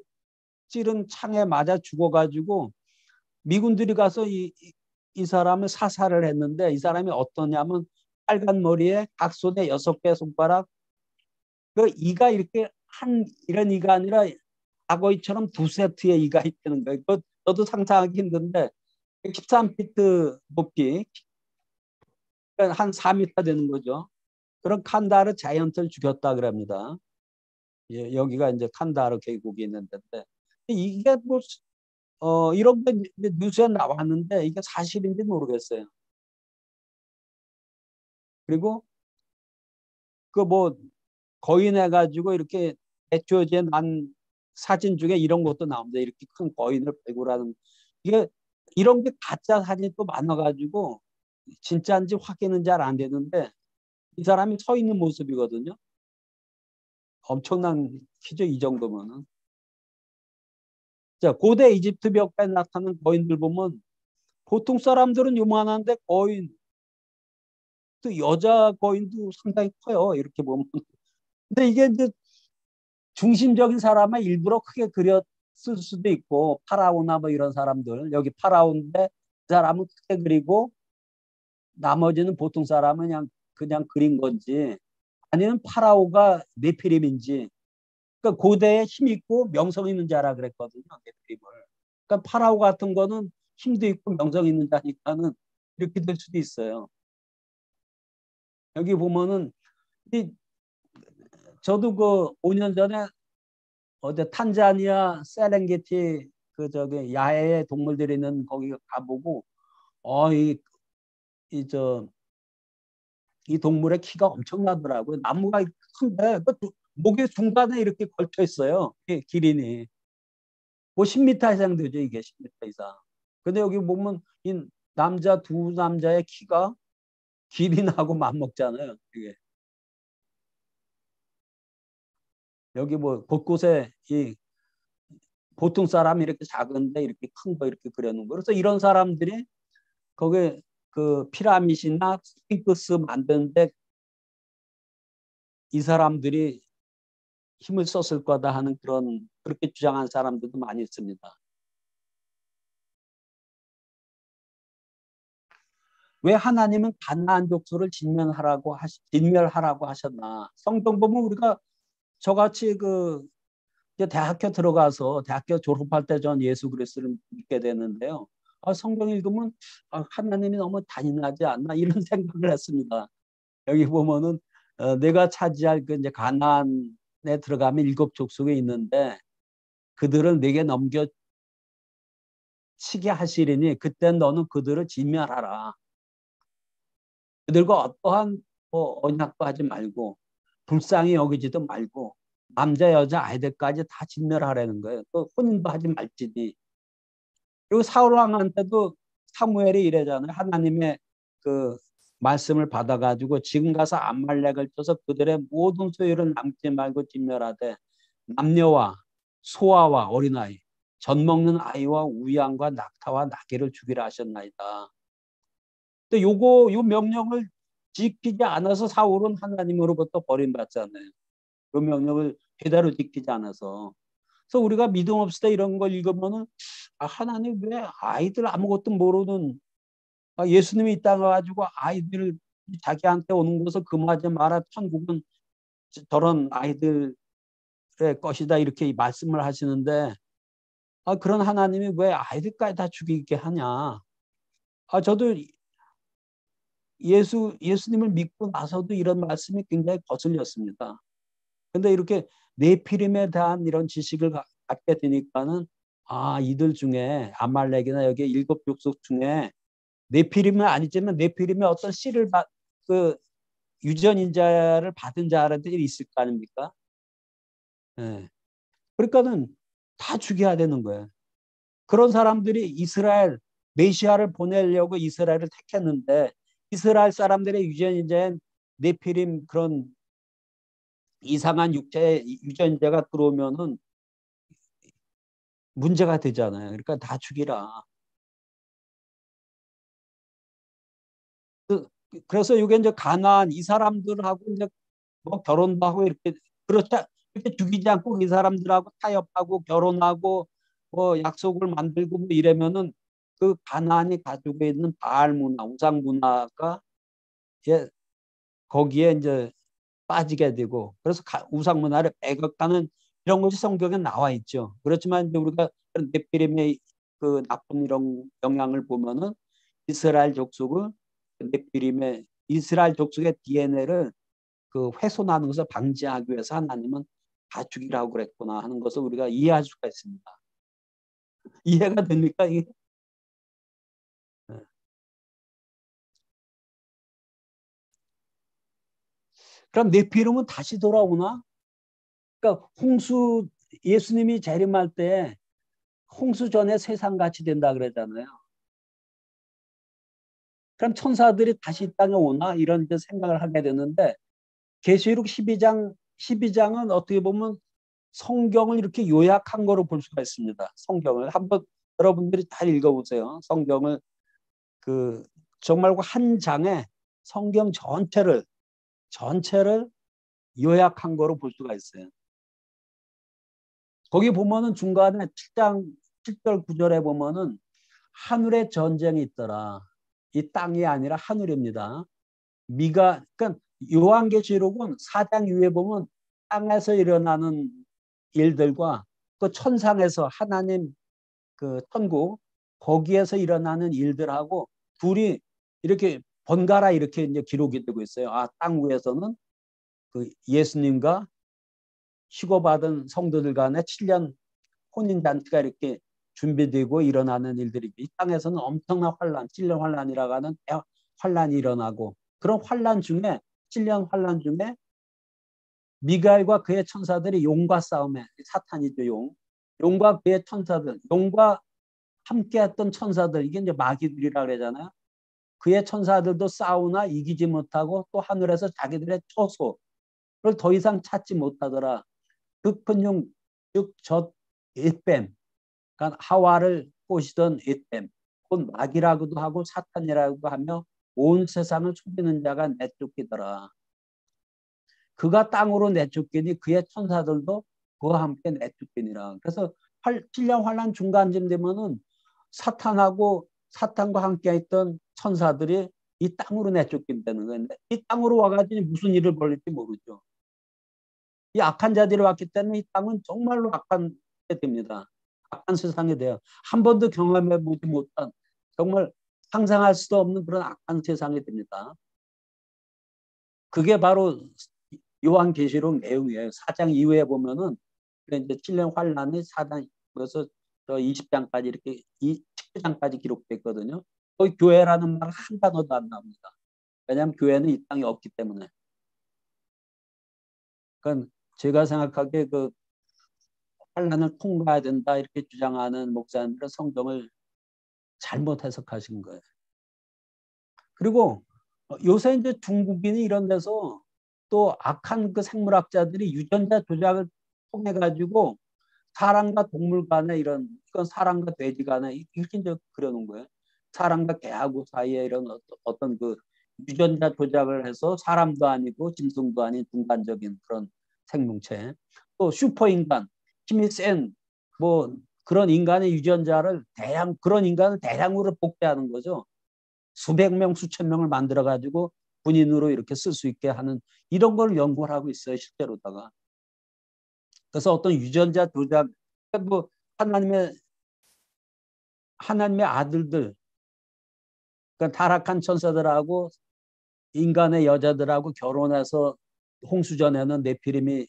찌른 창에 맞아 죽어가지고 미군들이 가서 이 사람을 사살을 했는데 이 사람이 어떠냐면 빨간 머리에 각손에 6개 손가락 그 이가 이렇게 이런 이가 아니라 악어이처럼 2세트의 이가 있다는 거예요. 저도 상상하기 힘든데 13피트 높이 그러니까 한 4m 되는 거죠. 그런 칸다르 자이언트를 죽였다 그럽니다. 예, 여기가 이제 칸다르 계곡이 있는 데인데 이게 뭐 이런 게 뉴스에 나왔는데 이게 사실인지 모르겠어요. 그리고 그 뭐 거인해 가지고 이렇게 애초에 난 사진 중에 이런 것도 나옵니다. 이렇게 큰 거인을 배구라는 이게 이런 게 가짜 사진이 또 많아가지고 진짜인지 확인은 잘 안 되는데 이 사람이 서 있는 모습이거든요. 엄청난 키죠, 이 정도면은. 자, 고대 이집트 벽에 나타나는 거인들 보면 보통 사람들은 요만한데 거인, 또 여자 거인도 상당히 커요. 이렇게 보면. 근데 이게 이제 중심적인 사람을 일부러 크게 그렸을 수도 있고 파라오나 뭐 이런 사람들 여기 파라오인데 그 사람은 크게 그리고 나머지는 보통 사람은 그냥 그린 건지 아니면 파라오가 네피림인지 그러니까 고대에 힘 있고 명성 있는 자라 그랬거든요. 네피림을. 그러니까 파라오 같은 거는 힘도 있고 명성 있는 자니까는 이렇게 될 수도 있어요. 여기 보면은 이 저도 그 5년 전에 어제 탄자니아 세렝게티 그 저기 야외에 동물들이 있는 거기 가보고 이 이 동물의 키가 엄청나더라고요. 나무가 큰데 그 목의 중간에 이렇게 걸쳐 있어요. 기린이 뭐 10m 이상 되죠. 이게 10m 이상. 근데 여기 보면 이 두 남자의 키가 기린하고 맞먹잖아요. 이게 여기 뭐 곳곳에 이 보통 사람이 이렇게 작은데 이렇게 큰 거 이렇게 그려놓은 거. 그래서 이런 사람들이 거기 그 피라미드나 스핑크스 만드는데 이 사람들이 힘을 썼을 거다 하는 그런 그렇게 주장한 사람들도 많이 있습니다. 왜 하나님은 가나안 족속을 진멸하라고 하셨나? 성경 보면 우리가 저같이 그 이제 대학교 들어가서 대학교 졸업할 때 전 예수 그리스도를 믿게 되는데요. 성경 읽으면 하나님이 너무 잔인하지 않나 이런 생각을 했습니다. 여기 보면은 내가 차지할 그 이제 가나안에 들어가면 7족속에 있는데 그들은 내게 넘겨치게 하시리니 그때 너는 그들을 진멸하라. 그들과 어떠한 뭐 언약도 하지 말고 불쌍히 여기지도 말고 남자 여자 아이들까지 다 진멸하라는 거예요. 또 혼인도 하지 말지니. 그리고 사울 왕한테도 사무엘이 이래잖아요. 하나님의 그 말씀을 받아가지고 지금 가서 암말렉을 쳐서 그들의 모든 소유를 남지 말고 진멸하되 남녀와 소아와 어린아이 젖 먹는 아이와 우양과 낙타와 나귀를 죽이라 하셨나이다. 또 요 명령을 지키지 않아서 사울은 하나님으로부터 버림받잖아요. 그 명령을 제대로 지키지 않아서. 그래서 우리가 믿음 없을 때 이런 걸 읽으면은 하나님 왜 아이들 아무것도 모르는 예수님이 이 땅에 가지고 아이들 자기한테 오는 것을 금하지 마라. 천국은 저런 아이들의 것이다. 이렇게 말씀을 하시는데 그런 하나님이 왜 아이들까지 다 죽이게 하냐. 저도 예수님을 믿고 나서도 이런 말씀이 굉장히 거슬렸습니다. 근데 이렇게 네피림에 대한 이런 지식을 갖게 되니까는 이들 중에 아말렉이나 여기 7족속 중에 네피림은 아니지만 네피림의 어떤 씨를 그 유전인자를 받은 자들이 있을 거 아닙니까? 예. 그러니까는 다 죽여야 되는 거예요. 그런 사람들이 이스라엘 메시아를 보내려고 이스라엘을 택했는데 이스라엘 사람들의 유전자인 네피림 그런 이상한 육체 유전자가 들어오면은 문제가 되잖아요. 그러니까 다 죽이라. 그, 그래서 이게 이제 가나안 이 사람들하고 이제 뭐 결혼도 하고 이렇게 그렇지 이렇게 죽이지 않고 이 사람들하고 타협하고 결혼하고 뭐 약속을 만들고 뭐 이러면은 그 가나안이 가지고 있는 바알 문화, 우상 문화가 예, 거기에 이제 빠지게 되고 그래서 우상 문화를 배격하는 이런 것이 성경에 나와 있죠. 그렇지만 이제 우리가 네피림의 그 나쁜 이런 영향을 보면은 이스라엘 족속을 네피림의 이스라엘 족속의 DNA를 그 훼손하는 것을 방지하기 위해서 하나님은 다 죽이라고 그랬구나 하는 것을 우리가 이해할 수가 있습니다. 이해가 됩니까 이게? 네. 그럼 네피림은 다시 돌아오나? 그러니까 홍수 예수님이 재림할 때 홍수 전에 세상 같이 된다 그러잖아요. 그럼 천사들이 다시 이 땅에 오나 이런 이제 생각을 하게 되는데 계시록 12장은 어떻게 보면 성경을 이렇게 요약한 거로 볼 수가 있습니다. 성경을 한번 여러분들이 다 읽어보세요. 성경을 그 정말 한 장에 성경 전체를 요약한 거로 볼 수가 있어요. 거기 보면은 중간에 7장 7절 9절에 보면은 하늘에 전쟁이 있더라. 이 땅이 아니라 하늘입니다. 그러니까 요한계시록은 4장 이후에 보면 땅에서 일어나는 일들과 그 천상에서 하나님 그 천국 거기에서 일어나는 일들하고 둘이 이렇게 번갈아 이렇게 이제 기록이 되고 있어요. 아, 땅 위에서는 그 예수님과 희고받은 성도들 간의 7년 혼인잔치가 이렇게 준비되고 일어나는 일들이 이 땅에서는 엄청난 환란, 7년 환란이라고 하는 환란이 일어나고 그런 환란 중에 7년 환란 중에 미가엘과 그의 천사들이 용과 싸움에 사탄이죠 용. 용과 그의 천사들, 용과 함께했던 천사들 이게 이제 마귀들이라 그러잖아요. 그의 천사들도 싸우나 이기지 못하고 또 하늘에서 자기들의 처소를 더 이상 찾지 못하더라. 그 큰 용, 즉저 잇뱀, 그러니까 하와를 꼬시던 잇뱀, 곧 마귀라고도 하고 사탄이라고 하며 온 세상을 속이는 자가 내쫓기더라. 그가 땅으로 내쫓기니 그의 천사들도 그와 함께 내쫓기니라. 그래서 7년 환란 중간쯤 되면은 사탄과 함께 있던 천사들이 이 땅으로 내쫓긴다는 건데 이 땅으로 와가지고 무슨 일을 벌일지 모르죠. 이 악한 자들이 왔기 때문에 이 땅은 정말로 악한 게 됩니다. 악한 세상이 돼요. 한 번도 경험해 보지 못한 정말 상상할 수도 없는 그런 악한 세상이 됩니다. 그게 바로 요한계시록 내용이에요. 4장 이후에 보면은 이제 7년 환란이 4장 그래서 저 20장까지 이렇게 19장까지 기록됐거든요. 거기 교회라는 말 한 단어도 안 나옵니다. 왜냐하면 교회는 이 땅에 없기 때문에. 그러니까 제가 생각하기에 그 환란을 통과해야 된다 이렇게 주장하는 목사님들은 성경을 잘못 해석하신 거예요. 그리고 요새 이제 중국인이 이런 데서 또 악한 그 생물학자들이 유전자 조작을 통해 가지고 사람과 동물 간에 이건 사람과 돼지 간에 이렇게 이제 그려놓은 거예요. 사람과 개하고 사이에 이런 어떤 그 유전자 조작을 해서 사람도 아니고 짐승도 아닌 중간적인 그런 생명체. 또 슈퍼인간, 힘이 센 뭐 그런 인간의 유전자를 그런 인간을 대량으로 복제하는 거죠. 수백 명, 수천 명을 만들어 가지고 군인으로 이렇게 쓸 수 있게 하는 이런 걸 연구를 하고 있어요, 실제로다가. 그래서 어떤 유전자 조작, 뭐 하나님의 아들들, 그러니까 타락한 천사들하고 인간의 여자들하고 결혼해서 홍수전에는 네피림이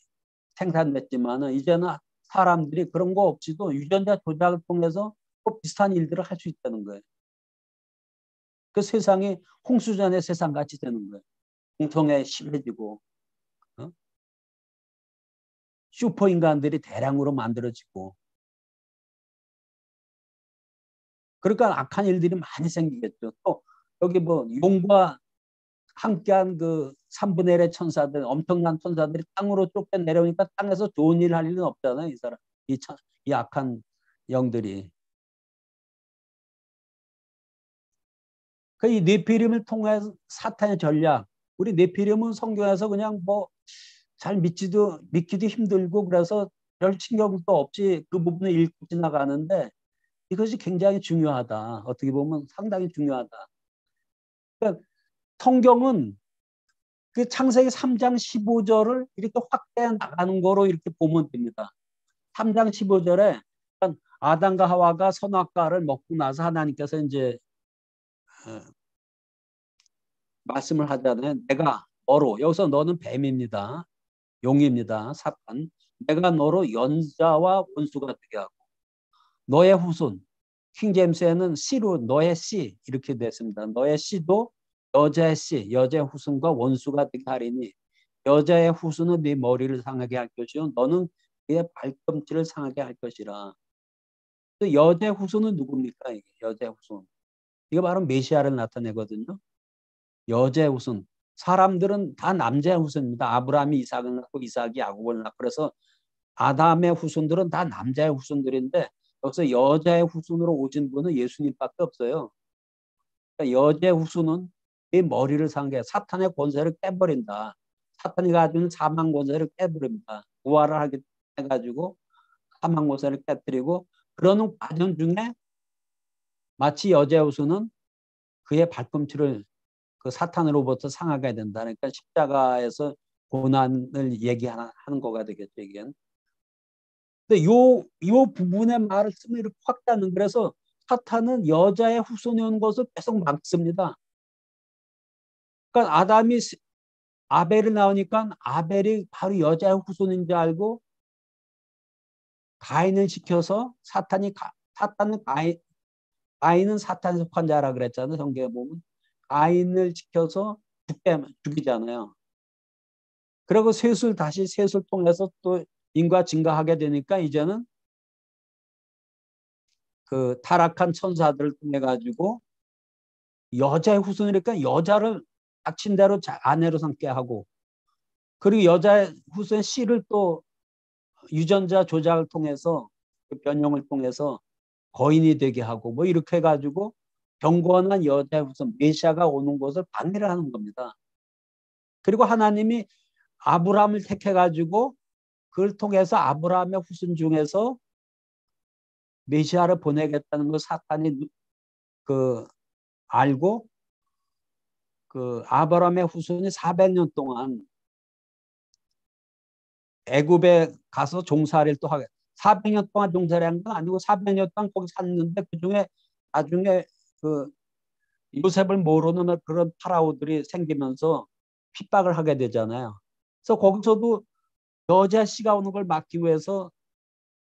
생산됐지만은 이제는 사람들이 그런 거 없이도 유전자 조작을 통해서 꼭 비슷한 일들을 할 수 있다는 거예요. 그 세상이 홍수전의 세상 같이 되는 거예요. 공통에 심해지고 어? 슈퍼 인간들이 대량으로 만들어지고 그러니까 악한 일들이 많이 생기겠죠. 또 여기 뭐 용과 함께한 그 3분의 1의 천사들, 엄청난 천사들이 땅으로 쫓겨 내려오니까 땅에서 좋은 일 할 일은 없잖아요. 이 사람, 이 악한 영들이. 그 이 네피림을 통해서 사탄의 전략. 우리 네피림은 성경에서 그냥 뭐 잘 믿기도 힘들고 그래서 별 신경도 없이 그 부분을 읽고 지나가는데 이것이 굉장히 중요하다. 어떻게 보면 상당히 중요하다. 그러니까 성경은 그 창세기 3장 15절을 이렇게 확대해 나가는 거로 이렇게 보면 됩니다. 3장 15절에 아담과 하와가 선악과를 먹고 나서 하나님께서 이제 말씀을 하잖아요. 내가 너로, 여기서 너는 뱀입니다. 용입니다. 사탄. 내가 너로 연자와 원수가 되게 하고 너의 후손. 킹제임스에는 씨로 너의 씨 이렇게 됐습니다. 너의 씨도 여자의 씨, 여자의 후손과 원수가 되게 하리니 여자의 후손은 네 머리를 상하게 할 것이요 너는 그의 발꿈치를 상하게 할 것이라. 또 여자의 후손은 누굽니까? 이게 여자의 후손. 이게 바로 메시아를 나타내거든요. 여자의 후손. 사람들은 다 남자의 후손입니다. 아브라함이 이삭을 낳고 이삭이 야곱을 낳고 그래서 아담의 후손들은 다 남자의 후손들인데 여기서 여자의 후손으로 오신 분은 예수님밖에 없어요. 그러니까 여자의 후손은 이 머리를 상게 사탄의 권세를 깨버린다. 사탄이 가지고 있는 사망 권세를 깨버립니다. 부활을 하게 해가지고 사망 권세를 깨뜨리고 그러는 과정 중에 마치 여자의 후손은 그의 발꿈치를 그 사탄으로부터 상하게 된다. 그러니까 십자가에서 고난을 얘기하는 거가 되겠죠. 이게. 근데 요 부분의 말을 쓰면 이렇게 확대하는 그래서 사탄은 여자의 후손이 온 것을 계속 막습니다. 그러니까 아벨이 나오니까 아벨이 바로 여자의 후손인 줄 알고 가인을 시켜서 사탄은 가인은 사탄에 속한 자라 그랬잖아요. 성경에 보면 가인을 시켜서 죽이잖아요. 그리고 다시 셋을 통해서 또 인과 증가하게 되니까 이제는 그 타락한 천사들을 통해 가지고 여자의 후손이니까 여자를 닥친 대로 아내로 삼게 하고 그리고 여자의 후손의 씨를 또 유전자 조작을 통해서 그 변형을 통해서 거인이 되게 하고 뭐 이렇게 해가지고 경건한 여자의 후손 메시아가 오는 것을 방해를 하는 겁니다. 그리고 하나님이 아브라함을 택해가지고 그걸 통해서 아브라함의 후손 중에서 메시아를 보내겠다는 걸 사탄이 그 알고 그 아브라함의 후손이 400년 동안 애굽에 가서 종살이를 또 하게 400년 동안 종살이 한 건 아니고 400년 동안 거기 샀는데 그중에 나중에 그 요셉을 모르는 그런 파라오들이 생기면서 핍박을 하게 되잖아요. 그래서 거기서도 여자 씨가 오는 걸 막기 위해서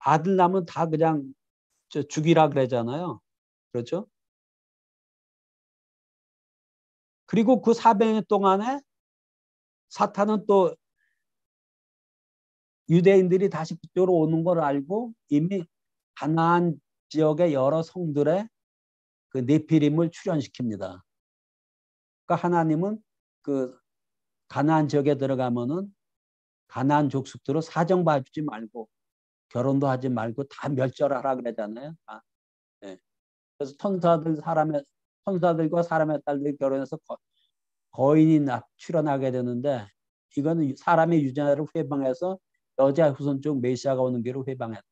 아들 낳으면 다 그냥 죽이라 그러잖아요. 그렇죠? 그리고 그 400년 동안에 사탄은 또 유대인들이 다시 그쪽으로 오는 걸 알고 이미 가나안 지역의 여러 성들의 그 네피림을 출현시킵니다. 그러니까 하나님은 그 가나안 지역에 들어가면은 가나안 족속들을 사정봐주지 말고 결혼도 하지 말고 다 멸절하라 그러잖아요. 네. 그래서 천사들과 사람의 딸들이 결혼해서 거인이 출현하게 되는데 이거는 사람의 유전자를 회방해서 여자 후손 쪽 메시아가 오는 길을 회방했다.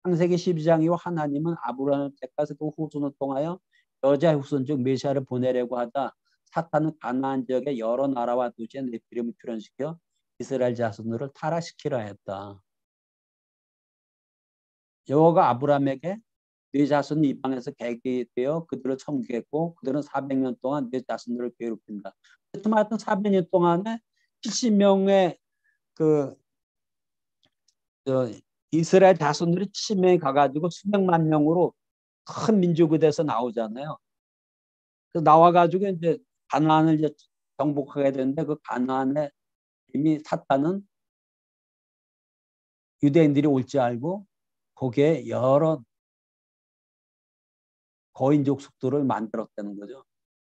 창세기 12장 이후 하나님은 아브라함을 택하서 그 후손을 통하여 여자 후손 쪽 메시아를 보내려고 하다 사탄은 가나안 지역의 여러 나라와 도시에 네피림을 출현시켜 이스라엘 자손들을 타락시키려 했다. 여호와가 아브라함에게 네 자손이 이 땅에서 개게 되어 그들을 섬기겠고 그들은 400년 동안 네 자손들을 괴롭힌다. 하여튼 400년 동안에 70명의 그 이스라엘 자손들이 70명이 가가지고 수백만 명으로 큰 민족이 돼서 나오잖아요. 그래서 나와가지고 이제 가나안을 이제 정복하게 되는데 그 가나안에 이미 사탄은 유대인들이 올 줄 알고 거기에 여러 거인족 속도를 만들었다는 거죠.